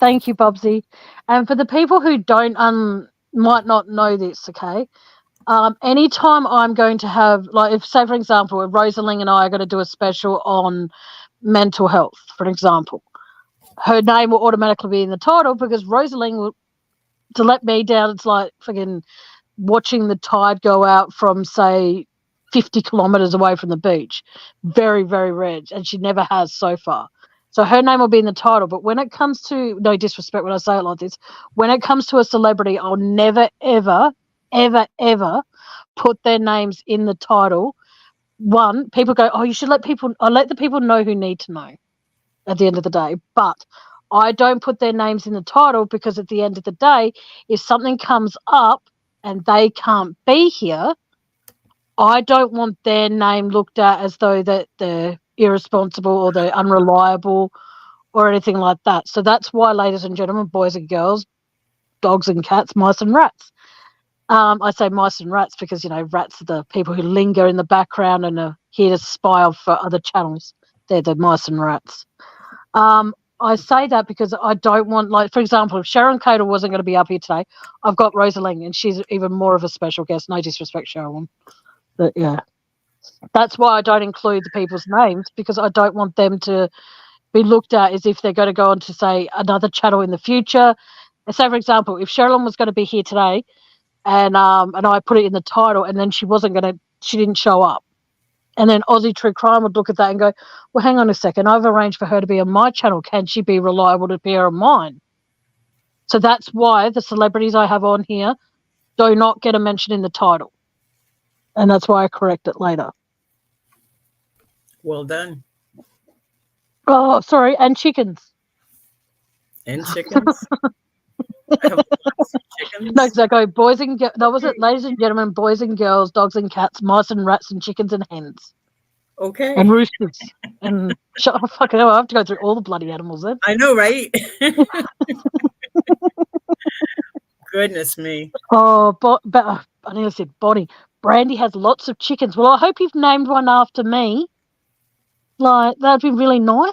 thank you, Bubsy. And for the people who don't might not know this, okay. Anytime I'm going to have, like, if say for example, if Rosalie and I are going to do a special on mental health, for example, her name will automatically be in the title because Rosalie will, to let me down, it's like fucking watching the tide go out from, say, 50 kilometers away from the beach. Very, very rare. And she never has so far. So her name will be in the title. But when it comes to, no disrespect when I say it like this, when it comes to a celebrity, I'll never, ever, ever, ever put their names in the title. One, people go, oh, you should let the people know who need to know at the end of the day. But I don't put their names in the title because at the end of the day, if something comes up and they can't be here, I don't want their name looked at as though that they're irresponsible or they're unreliable or anything like that. So that's why, ladies and gentlemen, boys and girls, dogs and cats, mice and rats. I say mice and rats because, rats are the people who linger in the background and are here to spy for other channels. They're the mice and rats. I say that because I don't want, like, for example, if Cherlyn Cadle wasn't going to be up here today, I've got Rosalie, and she's even more of a special guest. No disrespect, Cherlyn. But, yeah. That's why I don't include the people's names, because I don't want them to be looked at as if they're going to go on to, say, another channel in the future. Say, for example, if Cherlyn was going to be here today and I put it in the title and then she didn't show up. And then Aussie True Crime would look at that and go, well, hang on a second, I've arranged for her to be on my channel. Can she be reliable to appear on mine? So that's why the celebrities I have on here do not get a mention in the title. And that's why I correct it later. Well done. Oh, sorry, and chickens. And chickens. I have lots of chickens. No, exactly. Ladies and gentlemen, boys and girls, dogs and cats, mice and rats, and chickens and hens. Okay. And roosters. And fucking hell, I have to go through all the bloody animals then. I know, right? Goodness me. Oh, but I nearly said Bonnie. Brandy has lots of chickens. Well, I hope you've named one after me. Like, that'd be really nice.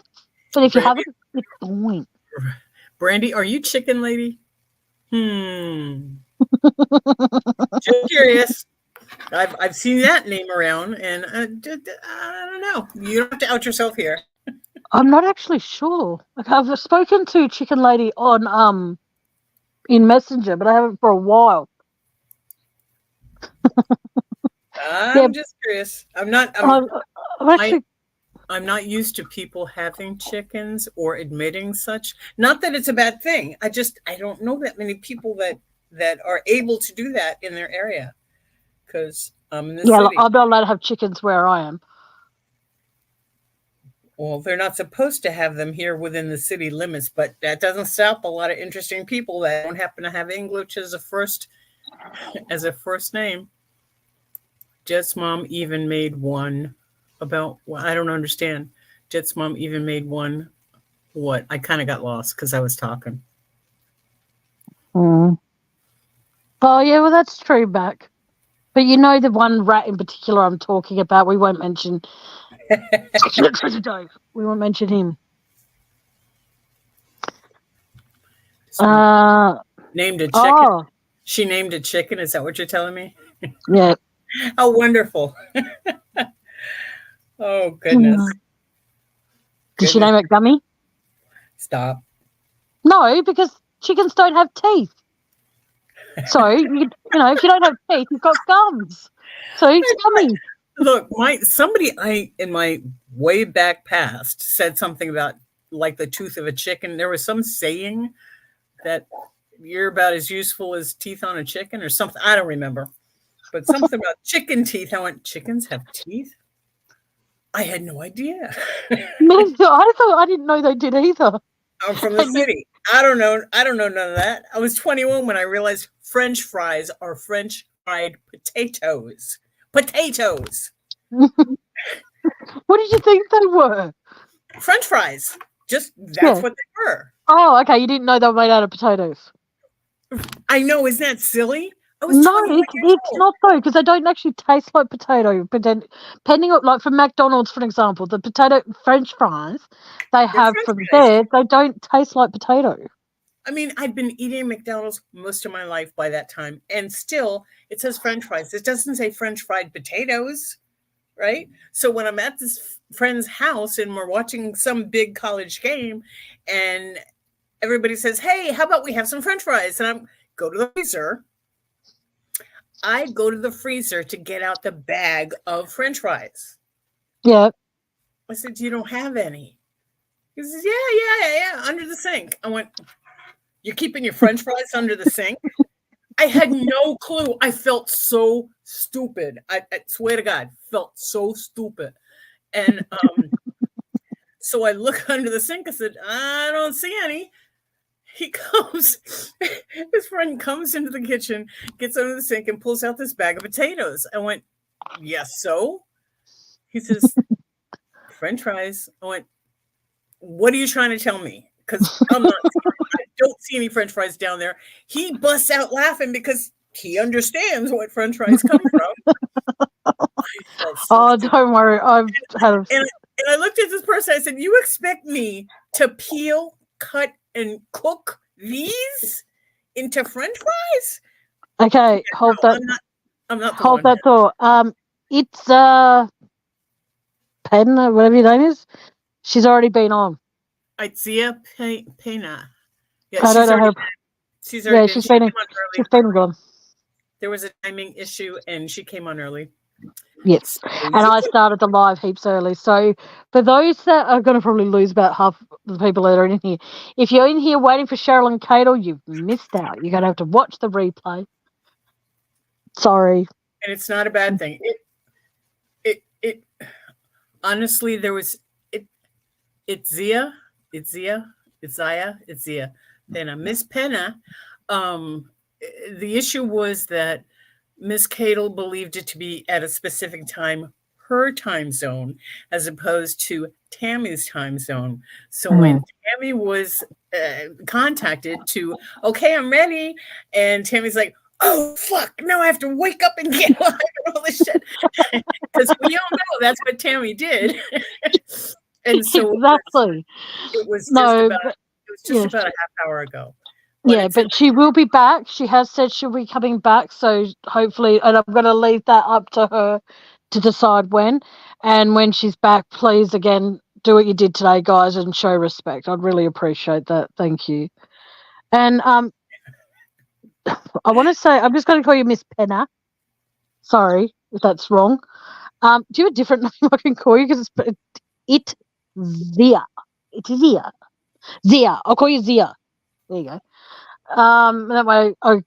But if you haven't, it's fine. Brandy, are you chicken lady? Just curious. I've seen that name around, and I don't know. You don't have to out yourself here. I'm not actually sure. Like, I've spoken to Chicken Lady on in Messenger, but I haven't for a while. I'm just curious. I'm not used to people having chickens or admitting such. Not that it's a bad thing. I don't know that many people that are able to do that in their area. Because in the city. I'm not allowed to have chickens where I am. Well, they're not supposed to have them here within the city limits, but that doesn't stop a lot of interesting people that don't happen to have English as a first name. Jet's mom even made one about, well, I don't understand. Jet's mom even made one. What? I kind of got lost because I was talking. Oh, yeah, well, that's true, back. But you know the one rat in particular I'm talking about. We won't mention. We won't mention him. Named a chicken. Oh, She named a chicken. Is that what you're telling me? yeah. How wonderful. Oh, goodness. Did she name it Gummy? Stop. No, because chickens don't have teeth. So, you know, if you don't have teeth, you've got gums. So it's Gummy. Look, somebody in my way back past said something about like the tooth of a chicken. There was some saying that you're about as useful as teeth on a chicken or something. I don't remember. But something about chicken teeth. I went, chickens have teeth? I had no idea. I didn't know they did either. I'm from the city. I don't know none of that. I was 21 when I realized French fries are French fried potatoes. Potatoes. What did you think they were? French fries. That's what they were. Oh, okay. You didn't know they were made out of potatoes. I know. Isn't that silly? No, it's not though, because they don't actually taste like potato. But then, depending on, like, for McDonald's, for example, the potato French fries they have from there, they don't taste like potato. I mean, I'd been eating McDonald's most of my life by that time, and still it says French fries. It doesn't say French fried potatoes, right? So when I'm at this friend's house and we're watching some big college game, and everybody says, "Hey, how about we have some French fries?" And I go to the freezer. I go to the freezer to get out the bag of French fries. Yeah. I said, "You don't have any?" He says, yeah, under the sink. I went, "You're keeping your French fries under the sink?" I had no clue. I felt so stupid. I swear to God, felt so stupid. And so I look under the sink. I said, "I don't see any." He comes, his friend comes into the kitchen, gets under the sink and pulls out this bag of potatoes. I went, "Yes, so?" He says, "French fries." I went, "What are you trying to tell me?" Because I don't see any French fries down there. He busts out laughing because he understands what French fries come from. Don't worry. And I looked at this person. I said, "You expect me to peel, cut, and cook these into French fries?" Okay, hold that. I'm not hold that thought. It's Pen, whatever your name is. She's already been on. Itzia Pena. Yeah, I don't know how. She's already she's been gone. There was a timing issue, and she came on early. Yes, and I started the live heaps early. So for those that are going to probably lose about half the people that are in here, if you're in here waiting for Cherlyn Cadle, you've missed out. You're going to have to watch the replay. Sorry. And it's not a bad thing. It honestly, there was it's Zia. Then Miss Penna. The issue was that Miss Cadle believed it to be at a specific time, her time zone, as opposed to Tammy's time zone. So when Tammy was contacted to, "Okay, I'm ready," and Tammy's like, "Oh, fuck, now I have to wake up and get live and all this shit." Because we all know that's what Tammy did. And so exactly. It was just about a half hour ago. But she will be back. She has said she'll be coming back. So hopefully, and I'm going to leave that up to her to decide when. And when she's back, please, again, do what you did today, guys, and show respect. I'd really appreciate that. Thank you. And I want to say, I'm just going to call you Miss Penna. Sorry if that's wrong. Do you have a different name I can call you? Because it's Zia. It's Zia. Zia. I'll call you Zia. There you go. That way, I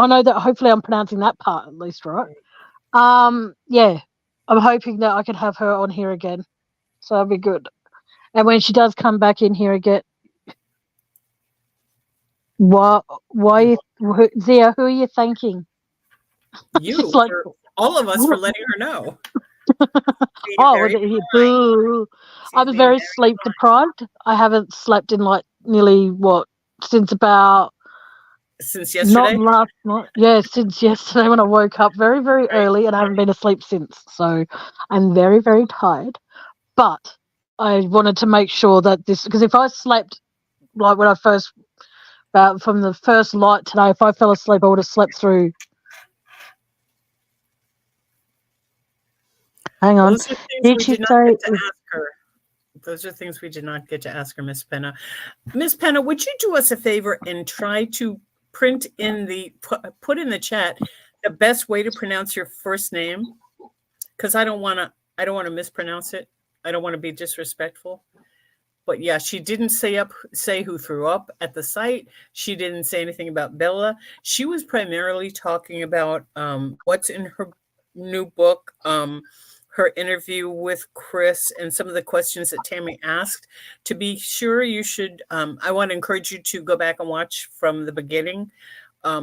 know that hopefully I'm pronouncing that part at least right. Yeah, I'm hoping that I can have her on here again, so that'll be good. And when she does come back in here again, why, Zia? Who are you thanking? You, for all of us, for letting her know. I was very sleep deprived. I haven't slept in like nearly since about Since Not yesterday? last night. Yeah, since yesterday when I woke up very, very Right. early and I haven't been asleep since. So I'm very, very tired. But I wanted to make sure that this, because if I slept like when I first, about from the first light today, if I fell asleep, I would have slept through. Hang on. Those are things Did we she did not say? get to ask her. Those are things we did not get to ask her, Miss Penna. Miss Penna, would you do us a favor and try to print in the put in the chat the best way to pronounce your first name? Because I don't want to mispronounce it. I don't want to be disrespectful. But yeah, she didn't say who threw up at the site. She didn't say anything about Bella. She was primarily talking about what's in her new book, her interview with Chris, and some of the questions that Tammy asked. To be sure, you should. I want to encourage you to go back and watch from the beginning.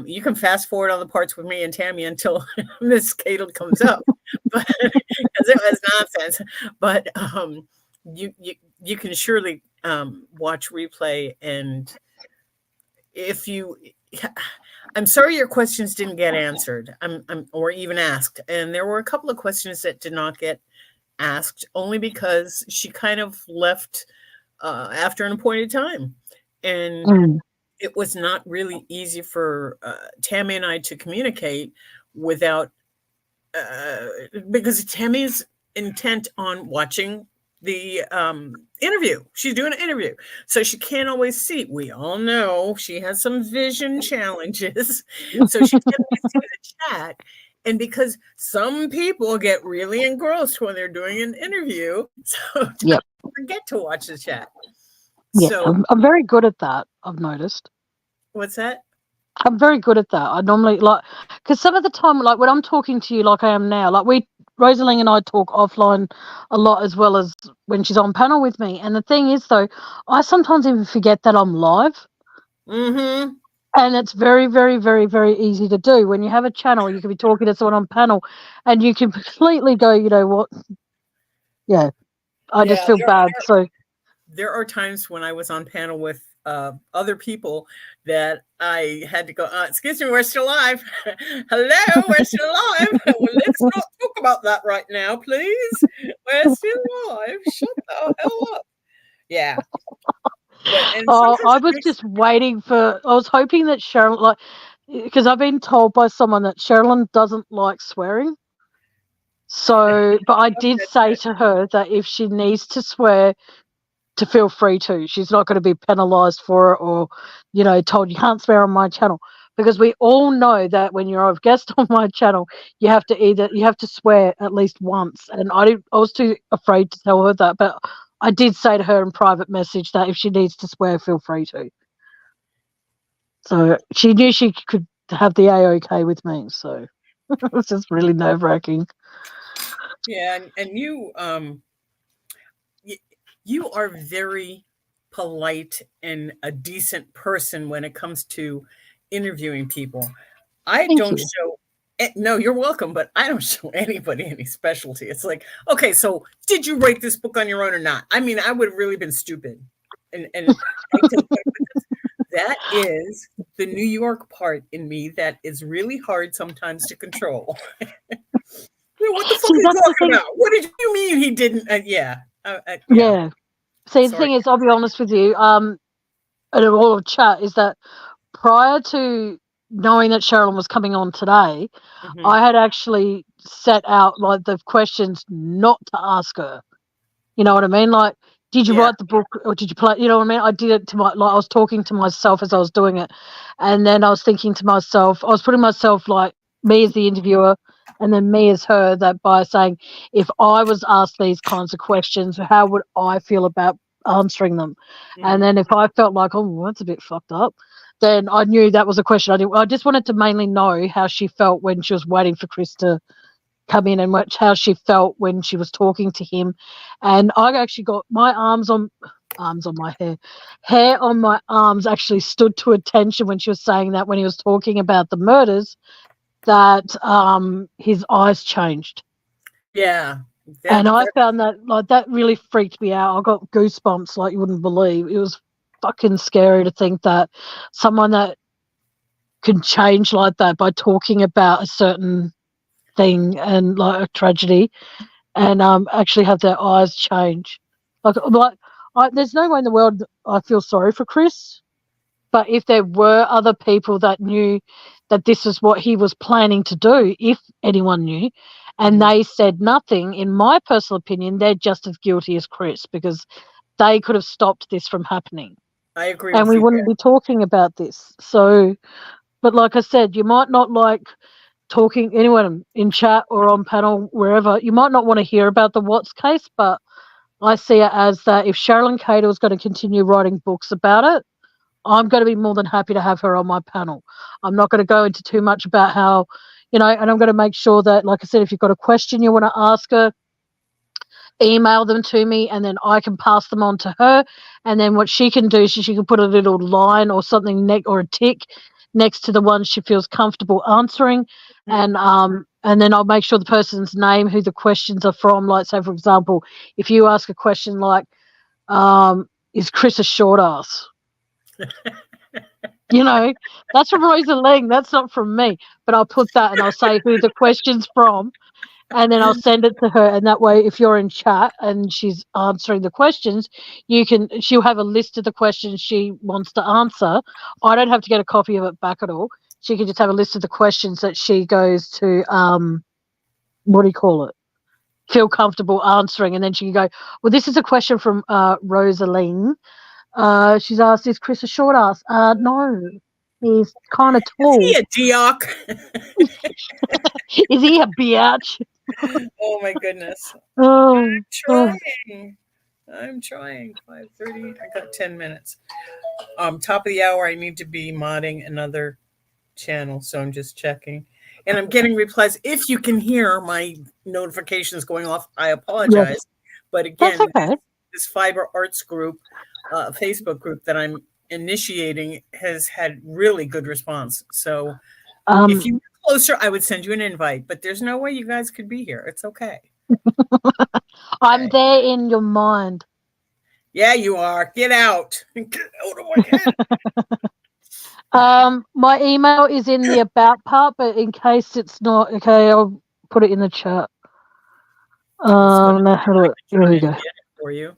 You can fast forward on the parts with me and Tammy until Miss Cadle comes up, but because it was nonsense. But you can surely watch replay, and if you, I'm sorry your questions didn't get answered, or even asked, and there were a couple of questions that did not get asked only because she kind of left after an appointed time, and it was not really easy for Tammy and I to communicate without because Tammy's intent on watching the interview. She's doing an interview, so she can't always see. We all know she has some vision challenges, so she can't always see the chat. And because some people get really engrossed when they're doing an interview, so Yep. forget to watch the chat. Yeah, So I'm very good at that. I've noticed. what's that? I'm very good at that. I normally because some of the time, like when I'm talking to you, like I am now, like Rosalie and I talk offline a lot as well as when she's on panel with me. And the thing is, though, I sometimes even forget that I'm live. Mm-hmm. And it's very, very, very, very easy to do. When you have a channel, you can be talking to someone on panel and you can completely go, you know what? Yeah, I just feel bad. So there are times when I was on panel with other people that I had to go, excuse me, we're still live. Hello, we're still live. Well, let's not talk about that right now, please. We're still live. Shut the hell up. Yeah. I was just waiting for, I was hoping that Cherlyn, because I've been told by someone that Cherlyn doesn't like swearing. So, but I did say to her that if she needs to swear, to feel free to. She's not going to be penalised for it or, you know, told you can't swear on my channel. Because we all know that when you're a guest on my channel, you have to swear at least once. And I was too afraid to tell her that, but I did say to her in private message that if she needs to swear, feel free to. So she knew she could have the A-OK with me. So it was just really nerve-wracking. Yeah, and you are very polite and a decent person when it comes to interviewing people. Thank you. Show no, you're welcome, but I don't show anybody any specialty. It's like, okay, so did you write this book on your own or not? I mean, I would have really been stupid. And that is the New York part in me that is really hard sometimes to control. What the fuck are you talking about? What did you mean he didn't? Yeah. Yeah. See, the thing is, I'll be honest with you, and all of chat is that prior to knowing that Cherlyn was coming on today, I had actually set out like the questions not to ask her. You know what I mean? Like, did you write the book or did you play? You know what I mean? I did it to I was talking to myself as I was doing it. And then I was thinking to myself, I was putting myself like me as the interviewer and then me as her, that by saying, if I was asked these kinds of questions, how would I feel about answering them? And then if I felt like, oh, that's a bit fucked up, then I knew that was a question. I just wanted to mainly know how she felt when she was waiting for Chris to come in and how she felt when she was talking to him. And I actually got my arms on my hair on my arms actually stood to attention when she was saying that, when he was talking about the murders, that his eyes changed. Yeah. And I found that that really freaked me out. I got goosebumps like you wouldn't believe. It was fucking scary to think that someone that can change like that by talking about a certain thing and like a tragedy, and actually have their eyes change. There's no way in the world I feel sorry for Chris, but if there were other people that knew that this is what he was planning to do, if anyone knew, and they said nothing, in my personal opinion, they're just as guilty as Chris, because they could have stopped this from happening. I agree and with we you wouldn't there. be talking about this. So, but like I said, you might not like talking, anyone in chat or on panel, wherever, you might not want to hear about the Watts case, but I see it as that if Cherlyn Cadle is going to continue writing books about it, I'm going to be more than happy to have her on my panel. I'm not going to go into too much about how, and I'm going to make sure that, like I said, if you've got a question you want to ask her, email them to me, and then I can pass them on to her. And then what she can do is she can put a little line or something or a tick next to the one she feels comfortable answering. And then I'll make sure the person's name, who the questions are from. Like, say, for example, if you ask a question like, is Chris a short ass? That's from Rosa Lang. That's not from me. But I'll put that and I'll say who the question's from. And then I'll send it to her. And that way, if you're in chat and she's answering the questions, she'll have a list of the questions she wants to answer. I don't have to get a copy of it back at all. She can just have a list of the questions that she goes to, what do you call it? Feel comfortable answering. And then she can go, well, this is a question from Rosaline. She's asked, is Chris a short ass? No, he's kind of tall. Is he a dioc? Is he a biatch? Oh my goodness. I'm trying. 5:30. I got 10 minutes. Top of the hour, I need to be modding another channel, so I'm just checking. And I'm getting replies. If you can hear my notifications going off, I apologize. Yes. But again, this Fiber Arts group, Facebook group that I'm initiating has had really good response. So if you were closer, I would send you an invite, but there's no way you guys could be here. It's okay. I'm there in your mind. Yeah, you are. Get out. Get out of my head. My email is in the about part, but in case it's not, okay, I'll put it in the chat. Here we go. For you.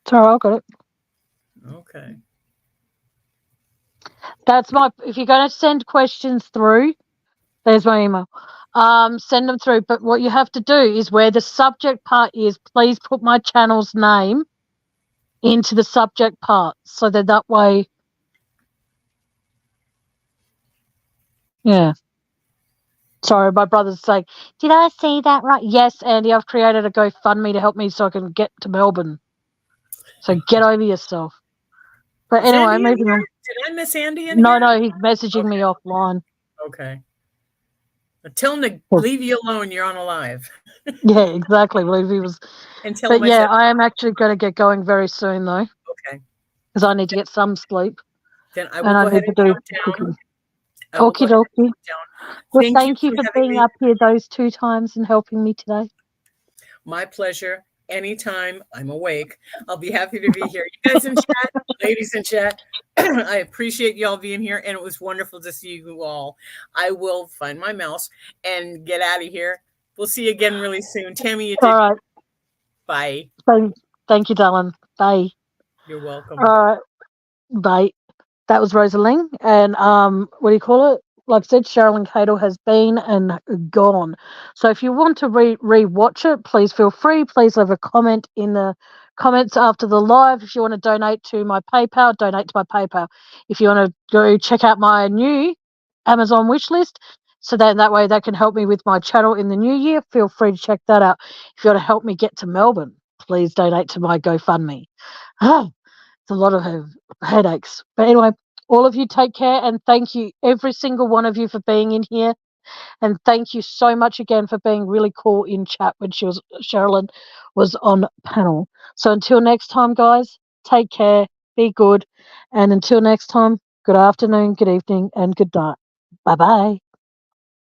Sorry, I got it. Okay. That's if you're going to send questions through, there's my email. Send them through. But what you have to do is where the subject part is, please put my channel's name into the subject part so that way. Yeah. Sorry, my brother's saying, did I see that right? Yes, Andy, I've created a GoFundMe to help me so I can get to Melbourne. So get over yourself. But anyway, moving on. Did I miss Andy in here? No, he's messaging me offline. Okay. Tell him to leave you alone. You're on a live. Yeah, exactly. He was. But yeah, I am actually going to get going very soon, though. Okay. Because I need to get some sleep. Then I will go ahead and count down. Okie dokie. Well, thank you for being up here those 2 times and helping me today. My pleasure. Anytime I'm awake, I'll be happy to be here. You guys in chat, ladies in chat, I appreciate y'all being here, and it was wonderful to see you all. I will find my mouse and get out of here. We'll see you again really soon. Tammy, you did. All right. Bye. Thank you, darling. Bye. You're welcome. All right. Bye. That was Rosaline, and what do you call it? Like I said, Cherlyn Cadle has been and gone. So if you want to re-watch it, please feel free. Please leave a comment in the comments after the live. If you want to donate to my PayPal, donate to my PayPal. If you want to go check out my new Amazon wish list, so that way that can help me with my channel in the new year, feel free to check that out. If you want to help me get to Melbourne, please donate to my GoFundMe. It's a lot of headaches. But anyway, all of you take care, and thank you, every single one of you, for being in here. And thank you so much again for being really cool in chat when Cherlyn was on panel. So until next time, guys, take care, be good. And until next time, good afternoon, good evening, and good night. Bye-bye.